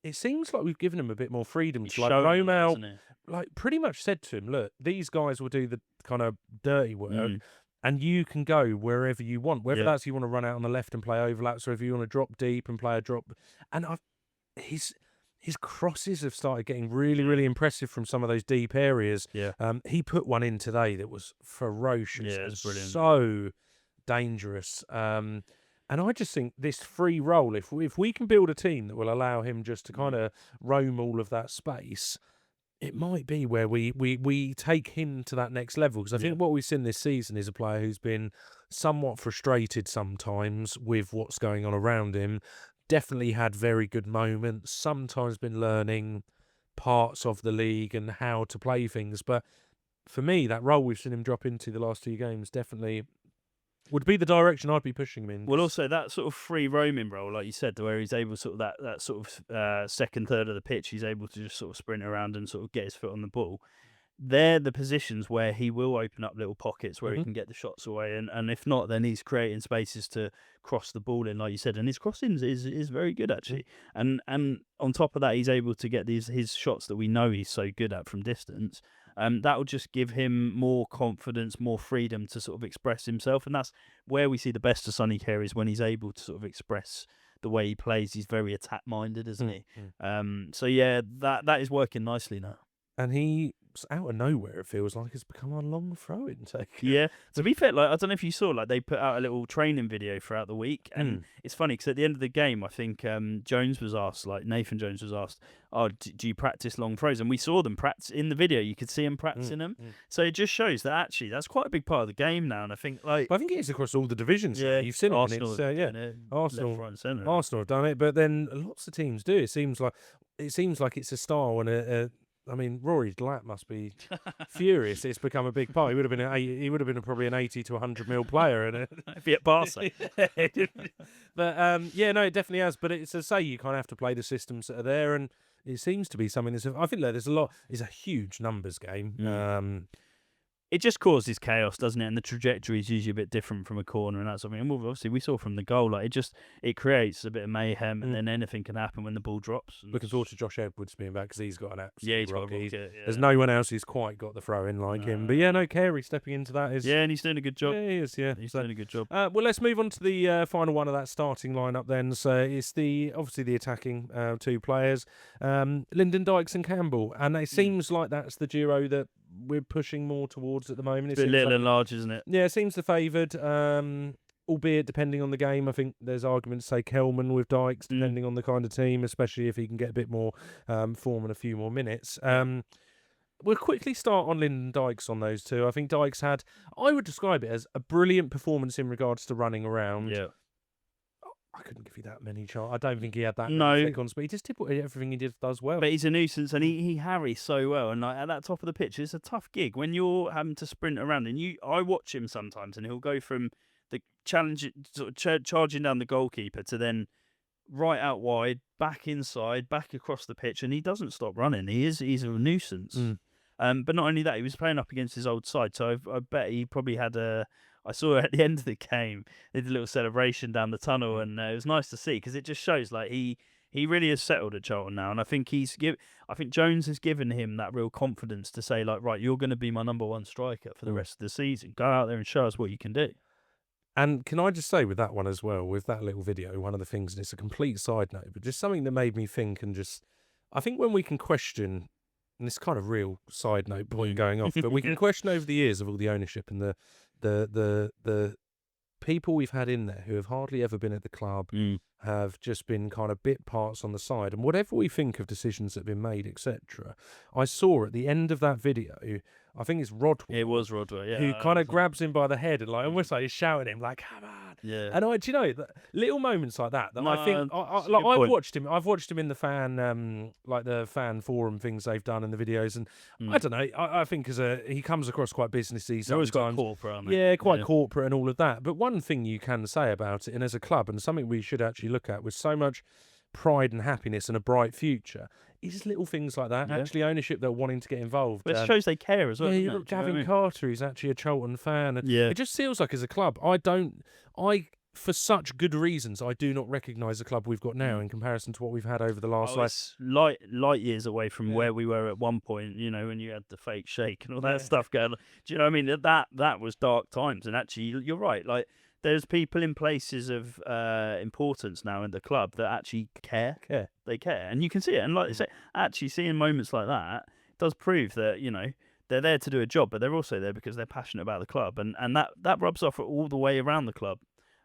It seems like we've given him a bit more freedom. Like Romeo, like pretty much said to him, look, these guys will do the kind of dirty work, and you can go wherever you want. Whether that's you want to run out on the left and play overlaps, or if you want to drop deep and play a drop. And his crosses have started getting really, really impressive from some of those deep areas. He put one in today that was ferocious. Yeah, it's brilliant. So dangerous. And I just think this free role, if we can build a team that will allow him just to kind of roam all of that space, it might be where we take him to that next level. Because I think what we've seen this season is a player who's been somewhat frustrated sometimes with what's going on around him. Definitely had very good moments, sometimes been learning parts of the league and how to play things. But for me, that role we've seen him drop into the last 2 games definitely would be the direction I'd be pushing him in. Well, also that sort of free roaming role, like you said, where he's able sort of that sort of second third of the pitch, he's able to just sort of sprint around and sort of get his foot on the ball. They're the positions where he will open up little pockets where he can get the shots away, and if not, then he's creating spaces to cross the ball in, like you said, and his crossings is very good actually. And on top of that, he's able to get his shots that we know he's so good at from distance. That will just give him more confidence, more freedom to sort of express himself, and that's where we see the best of Sonny Carey is when he's able to sort of express the way he plays. He's very attack minded, isn't he? So yeah, that is working nicely now. And he, out of nowhere, it feels like, has become a long throw-in take. Yeah. To be fair, like I don't know if you saw, like they put out a little training video throughout the week, and it's funny because at the end of the game, I think Jones was asked, like Nathan Jones was asked, "Oh, do you practice long throws?" And we saw them practice in the video. You could see him practicing them. So it just shows that actually that's quite a big part of the game now. And I think But I think it is across all the divisions. Yeah, you've seen Arsenal, it. And it's, Arsenal, left, right, and centre. Arsenal have done it, but then lots of teams do. It seems like it's a style and I mean, Rory Glatt must be furious. It's become a big part. He would have been probably an 80 to 100 mil player, and if he at Barca. But yeah, no, it definitely has. But it's to say you kind of have to play the systems that are there, and it seems to be something that's. I think there's a lot. It's a huge numbers game. It just causes chaos, doesn't it? And the trajectory is usually a bit different from a corner and that sort of thing. And obviously, we saw from the goal, like it creates a bit of mayhem, and then anything can happen when the ball drops. Looking forward to Josh Edwards being back because he's got an absolute he's rocket. got a rocket, There's no one else who's quite got the throw in like him. But yeah, no, Carey stepping into that is. Yeah, and he's doing a good job. Yeah, he is. Yeah, he's doing a good job. Well, let's move on to the final one of that starting lineup then. So it's obviously the attacking two players, Lyndon Dykes and Campbell, and it seems like that's the duo that we're pushing more towards at the moment. It's a bit little and large, isn't it? Yeah, it seems the favoured, albeit depending on the game. I think there's arguments to say Kelman with Dykes, depending on the kind of team, especially if he can get a bit more form and a few more minutes. We'll quickly start on Lyndon Dykes on those two. I think Dykes had, I would describe it as a brilliant performance in regards to running around. Yeah. I couldn't give you that many chances. I don't think he had that many seconds, but he just did everything he does well. But he's a nuisance, and he harries so well. And like at that top of the pitch, it's a tough gig when you're having to sprint around. And I watch him sometimes, and he'll go from the challenge, sort of charging down the goalkeeper, to then right out wide, back inside, back across the pitch, and he doesn't stop running. He's a nuisance. But not only that, he was playing up against his old side, so I bet he probably had I saw at the end of the game, they did a little celebration down the tunnel, and it was nice to see because it just shows like he really has settled at Charlton now, and I think I think Jones has given him that real confidence to say like, right, you're going to be my number one striker for the rest of the season. Go out there and show us what you can do. And can I just say with that one as well, with that little video, one of the things, and it's a complete side note, but just something that made me think, and just I think when we can question. And this kind of real side note point going off, but we can question over the years of all the ownership and the people we've had in there who have hardly ever been at the club, have just been kind of bit parts on the side. And whatever we think of decisions that have been made, etc., I saw at the end of that video, I think it's Rodwell. It was Rodwell, yeah. Who kind of grabs him by the head and like almost like he's shouting at him like, "Come on!" Yeah. And do you know little moments like that I think I've watched him. I've watched him in the fan like the fan forum things they've done in the videos, and I don't know. I think he comes across quite businessy. He's always quite corporate, aren't they? Yeah, quite corporate and all of that. But one thing you can say about it, and as a club, and something we should actually look at with so much pride and happiness and a bright future, is little things like that. Actually, ownership that are wanting to get involved. But it shows they care as well. Yeah, look, Gavin Carter, who's actually a Charlton fan. And yeah, it just feels like as a club, for such good reasons, I do not recognise the club we've got now in comparison to what we've had over the last light years away from where we were at one point. You know, when you had the fake shake and all that stuff going on. Do you know what I mean? That was dark times. And actually, you're right. Like, there's people in places of importance now in the club that actually care. They care, and you can see it. And like I say, actually seeing moments like that does prove that they're there to do a job, but they're also there because they're passionate about the club, and that rubs off all the way around the club.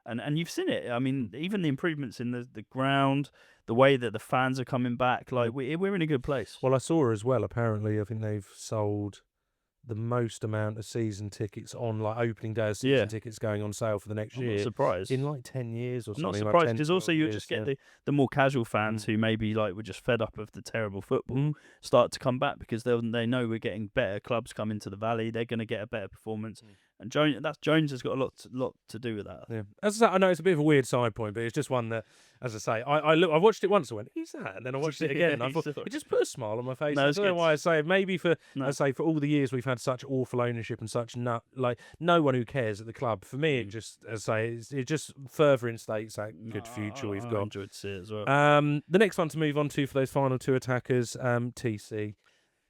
And you've seen it. I mean, even the improvements in the ground, the way that the fans are coming back, like we're in a good place. Well, I saw as well, apparently, I think they've sold the most amount of season tickets on like opening day of season tickets going on sale for the next year. I'm not surprised. In like 10 years or something. I'm not surprised because like also you just get the more casual fans who maybe like were just fed up of the terrible football start to come back because they know we're getting better clubs coming to the Valley. They're going to get a better performance. And Jones has got a lot to do with that. Yeah, as I say, I know it's a bit of a weird side point, but it's just one that, as I say, I watched it once. I went, "Who's that?" And then I watched it again, and I thought it just put a smile on my face. No, I it's don't know good. why I say it. Maybe for No. I say for all the years we've had such awful ownership and such no one who cares at the club. For me, it just, as I say, it just further instates that good future we've I got. enjoyed to see it as well. The next one to move on to for those final two attackers, TC.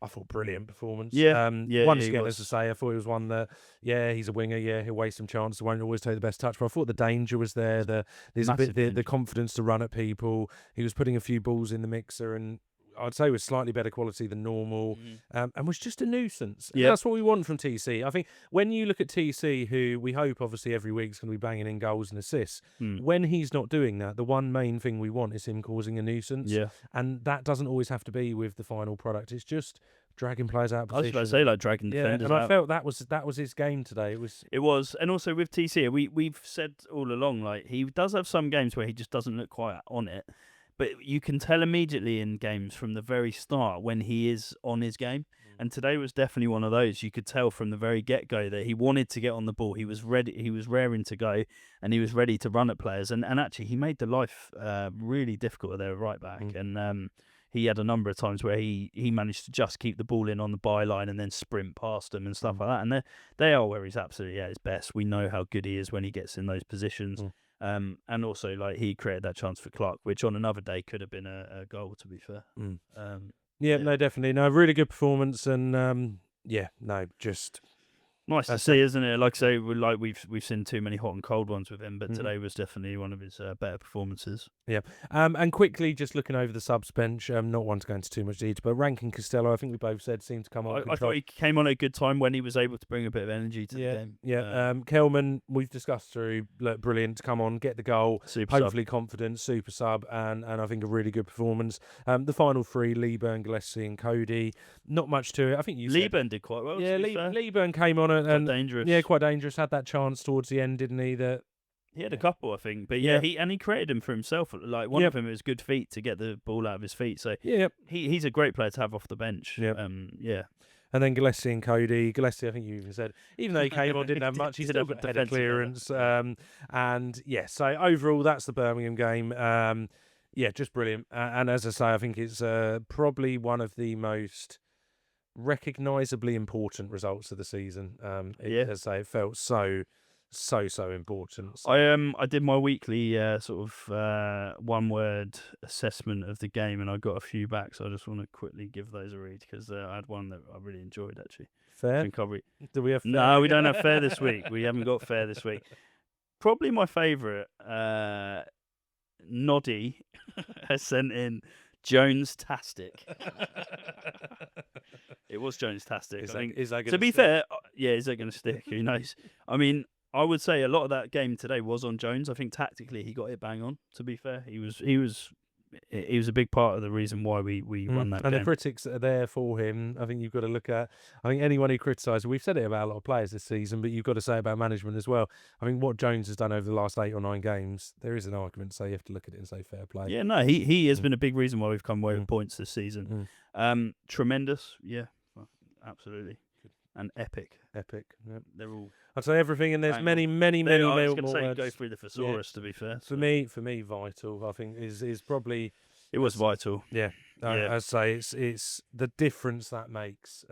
I thought brilliant performance. Yeah, once he again, was. as I say, I thought it was one that, he's a winger. Yeah, he'll waste some chances. Won't always take the best touch. But I thought the danger was there. There's a bit the confidence to run at people. He was putting a few balls in the mixer, and I'd say was slightly better quality than normal, and was just a nuisance. Yeah, that's what we want from TC. I think when you look at TC, who we hope obviously every week is going to be banging in goals and assists, when he's not doing that, the one main thing we want is him causing a nuisance. Yeah, and that doesn't always have to be with the final product. It's just dragging players out of position. I was about to say, like, dragging defenders out. I felt that was his game today. It was, and also with TC, we've said all along, like, he does have some games where he just doesn't look quite on it, but you can tell immediately in games from the very start when he is on his game. And today was definitely one of those. You could tell from the very get-go that he wanted to get on the ball. He was ready. He was raring to go, and he was ready to run at players. And actually, he made the life really difficult at their right back. And he had a number of times where he managed to just keep the ball in on the byline and then sprint past them and stuff like that. And they are where he's absolutely at his best. We know how good he is when he gets in those positions. And also, like, he created that chance for Clark, which on another day could have been a goal, to be fair. No, definitely. No, really good performance. And, just... Nice to see, isn't it? Like I say, we've seen too many hot and cold ones with him, but today was definitely one of his better performances. Yeah. And quickly, just looking over the subs bench, not one to go into too much detail, but Rankin Costello, I think we both said, seemed to come on. I thought he came on at a good time when he was able to bring a bit of energy to the game. Yeah. Kelman, we've discussed through, look, brilliant to come on, get the goal, hopefully confident, super sub, and I think a really good performance. The final three, Leeburn, Gillespie, and Cody, not much to it. I think Leeburn did quite well. Yeah, Leeburn came on and dangerous. Yeah, quite dangerous. Had that chance towards the end, didn't he? He had a couple, I think, but he created them for himself. Like one of them was good feet to get the ball out of his feet. So he's a great player to have off the bench. And then Gillespie and Cody. Gillespie, I think you even said, even though he came on, didn't have much, he still got better clearance. So overall, that's the Birmingham game. Just brilliant. And as I say, I think it's probably one of the most recognisably important results of the season. As I say, it felt so important. I did my weekly one word assessment of the game, and I got a few back, so I just want to quickly give those a read because I had one that I really enjoyed actually. Fair? Do we have fair? No, we don't have fair this week. We haven't got fair this week. Probably my favourite, Noddy has sent in Jones-tastic. It was Jones-tastic. To be fair, is that going to stick? Who knows? I mean, I would say a lot of that game today was on Jones. I think tactically he got it bang on. To be fair, he was a big part of the reason why we won that game. And the critics are there for him. I think you've got to look at. I think anyone who criticises, we've said it about a lot of players this season, but you've got to say about management as well. I think what Jones has done over the last 8 or 9 games, there is an argument to say you have to look at it and say fair play. Yeah, no, he has been a big reason why we've come away with points this season. Tremendous, absolutely, and epic. Yep. They're all. I'd say everything, and there's many I was going to say go through the thesaurus. To be fair, for me, vital. I think is probably. It was vital. Yeah. I'd say it's the difference that makes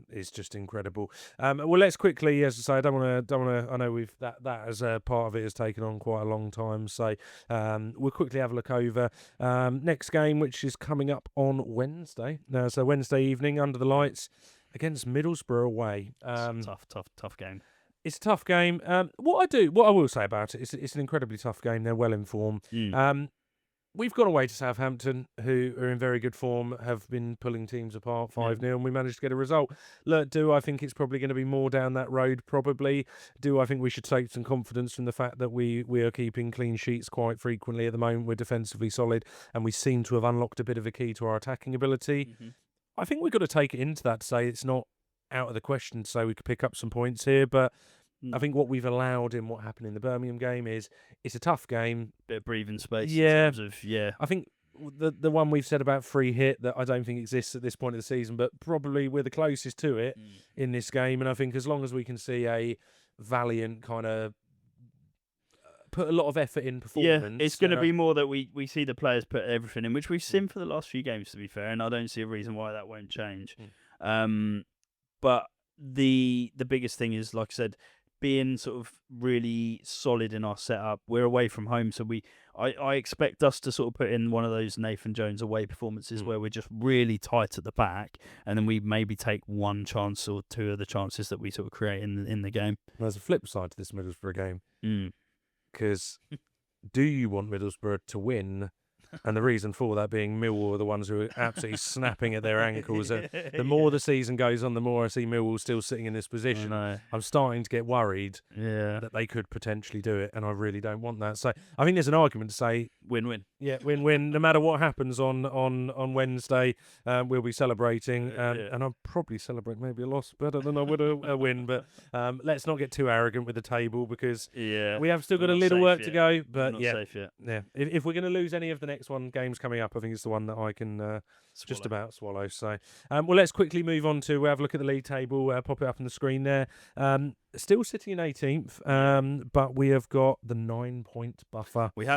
is just incredible. Well, let's quickly, as I say, I don't want to. I know we've that as a part of it has taken on quite a long time. So we'll quickly have a look over next game, which is coming up on Wednesday. So Wednesday evening under the lights against Middlesbrough away. It's a tough game. It's a tough game. What I will say about it is it's an incredibly tough game. They're well informed. We've gone away to Southampton, who are in very good form, have been pulling teams apart 5-0, and we managed to get a result. Look, do I think it's probably going to be more down that road? Probably. Do I think we should take some confidence from the fact that we are keeping clean sheets quite frequently at the moment? We're defensively solid, and we seem to have unlocked a bit of a key to our attacking ability. I think we've got to take it into that to say it's not out of the question to say we could pick up some points here, but I think what we've allowed in what happened in the Birmingham game is it's a tough game. Bit of breathing space. Yeah. In terms of, I think the one we've said about free hit that I don't think exists at this point of the season, but probably we're the closest to it in this game. And I think as long as we can see a valiant kind of put a lot of effort in Yeah, performance. it's going to be more that we see the players put everything in, which we've seen for the last few games, to be fair, and I don't see a reason why that won't change. But the biggest thing is, like I said, being sort of really solid in our setup. We're away from home, so I expect us to sort of put in one of those Nathan Jones away performances where we're just really tight at the back, and then we maybe take one chance or two of the chances that we sort of create in the game. There's a flip side to this Middlesbrough game. Because do you want Middlesbrough to win? And the reason for that being Millwall are the ones who are absolutely snapping at their ankles. The more the season goes on, the more I see Millwall still sitting in this position. I'm starting to get worried that they could potentially do it, and I really don't want that. So I think there's an argument to say win-win. Yeah, win-win. No matter what happens on Wednesday, we'll be celebrating, and I'll probably celebrate maybe a loss better than I would a win. But let's not get too arrogant with the table, because we have still got a little work to go. But not safe yet. Yeah. If we're going to lose any of the next games coming up, I think it's the one that I can just about swallow. So, well, let's quickly move on to have a look at the league table. Pop it up on the screen there. Still sitting in 18th, but we have got the 9-point buffer. We've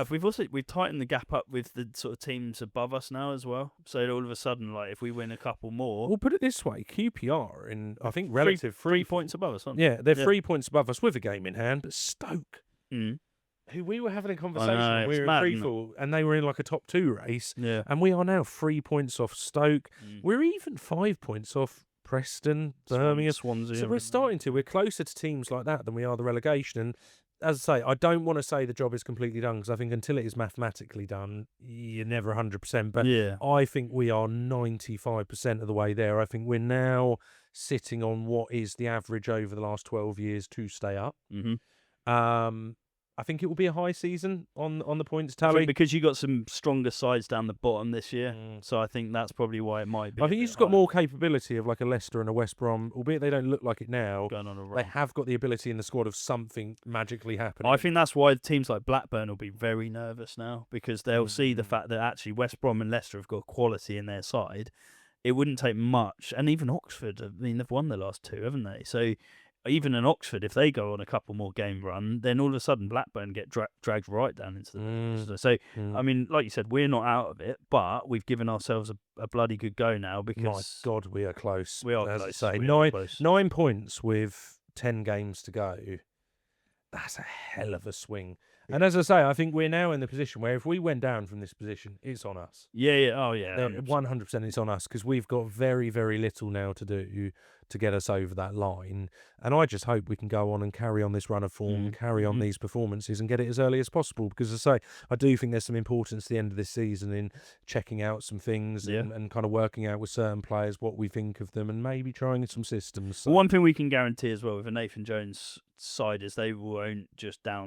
tightened the gap up with the sort of teams above us now as well. So all of a sudden, like, if we win a couple more, we'll put it this way: QPR in, I think, relative 3 points above us. Yeah, they're 3 points above us with a game in hand. But Stoke, who we were having a conversation, we were in free-fall, and they were in like a top 2 race. Yeah, and we are now 3 points off Stoke. We're even 5 points off Preston, Birmingham, Swansea. So we're closer to teams like that than we are the relegation. And as I say, I don't want to say the job is completely done, because I think until it is mathematically done, you're never 100%. But I think we are 95% of the way there. I think we're now sitting on what is the average over the last 12 years to stay up. I think it will be a high season on the points tally, because you got some stronger sides down the bottom this year. So I think that's probably why it might be. I think you've just got more capability of like a Leicester and a West Brom, albeit they don't look like it now. Going on a run. They have got the ability in the squad of something magically happening. I think that's why teams like Blackburn will be very nervous now, because they'll see the fact that actually West Brom and Leicester have got quality in their side. It wouldn't take much, and even Oxford, I mean, they've won the last 2, haven't they? So even in Oxford, if they go on a couple more game run, then all of a sudden Blackburn get dragged right down into the So, I mean, like you said, we're not out of it, but we've given ourselves a bloody good go now, because... My God, we are close. We are As close. I say, 9 points with 10 games to go. That's a hell of a swing. And as I say, I think we're now in the position where if we went down from this position, it's on us. Yeah. Oh, yeah. 100% it's on us, because we've got very, very little now to do to get us over that line. And I just hope we can go on and carry on this run of form, carry on these performances, and get it as early as possible. Because as I say, I do think there's some importance at the end of this season in checking out some things and kind of working out with certain players what we think of them, and maybe trying some systems. So. One thing we can guarantee as well with a Nathan Jones side is they won't just they're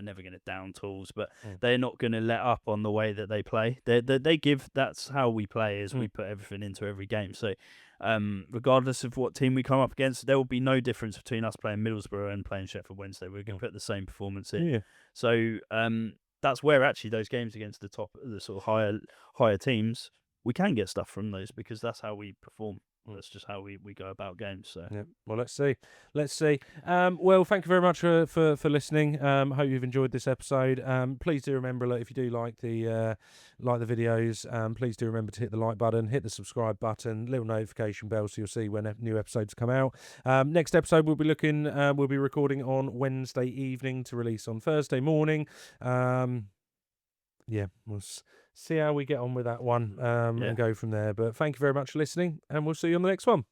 never going to down tools, but they're not going to let up on the way that they play. That's how we play, is we put everything into every game. So regardless of what team we come up against, there will be no difference between us playing Middlesbrough and playing Sheffield Wednesday. We're going to put the same performance in. So that's where actually those games against the sort of higher teams, we can get stuff from those, because that's how we perform. That's just how we go about games. So well, let's see. Well, thank you very much for listening. Hope you've enjoyed this episode. Please do remember, if you do like the videos, please do remember to hit the like button, hit the subscribe button, little notification bell, so you'll see when new episodes come out. Next episode we'll be recording on Wednesday evening to release on Thursday morning. We'll see how we get on with that one and go from there. But thank you very much for listening, and we'll see you on the next one.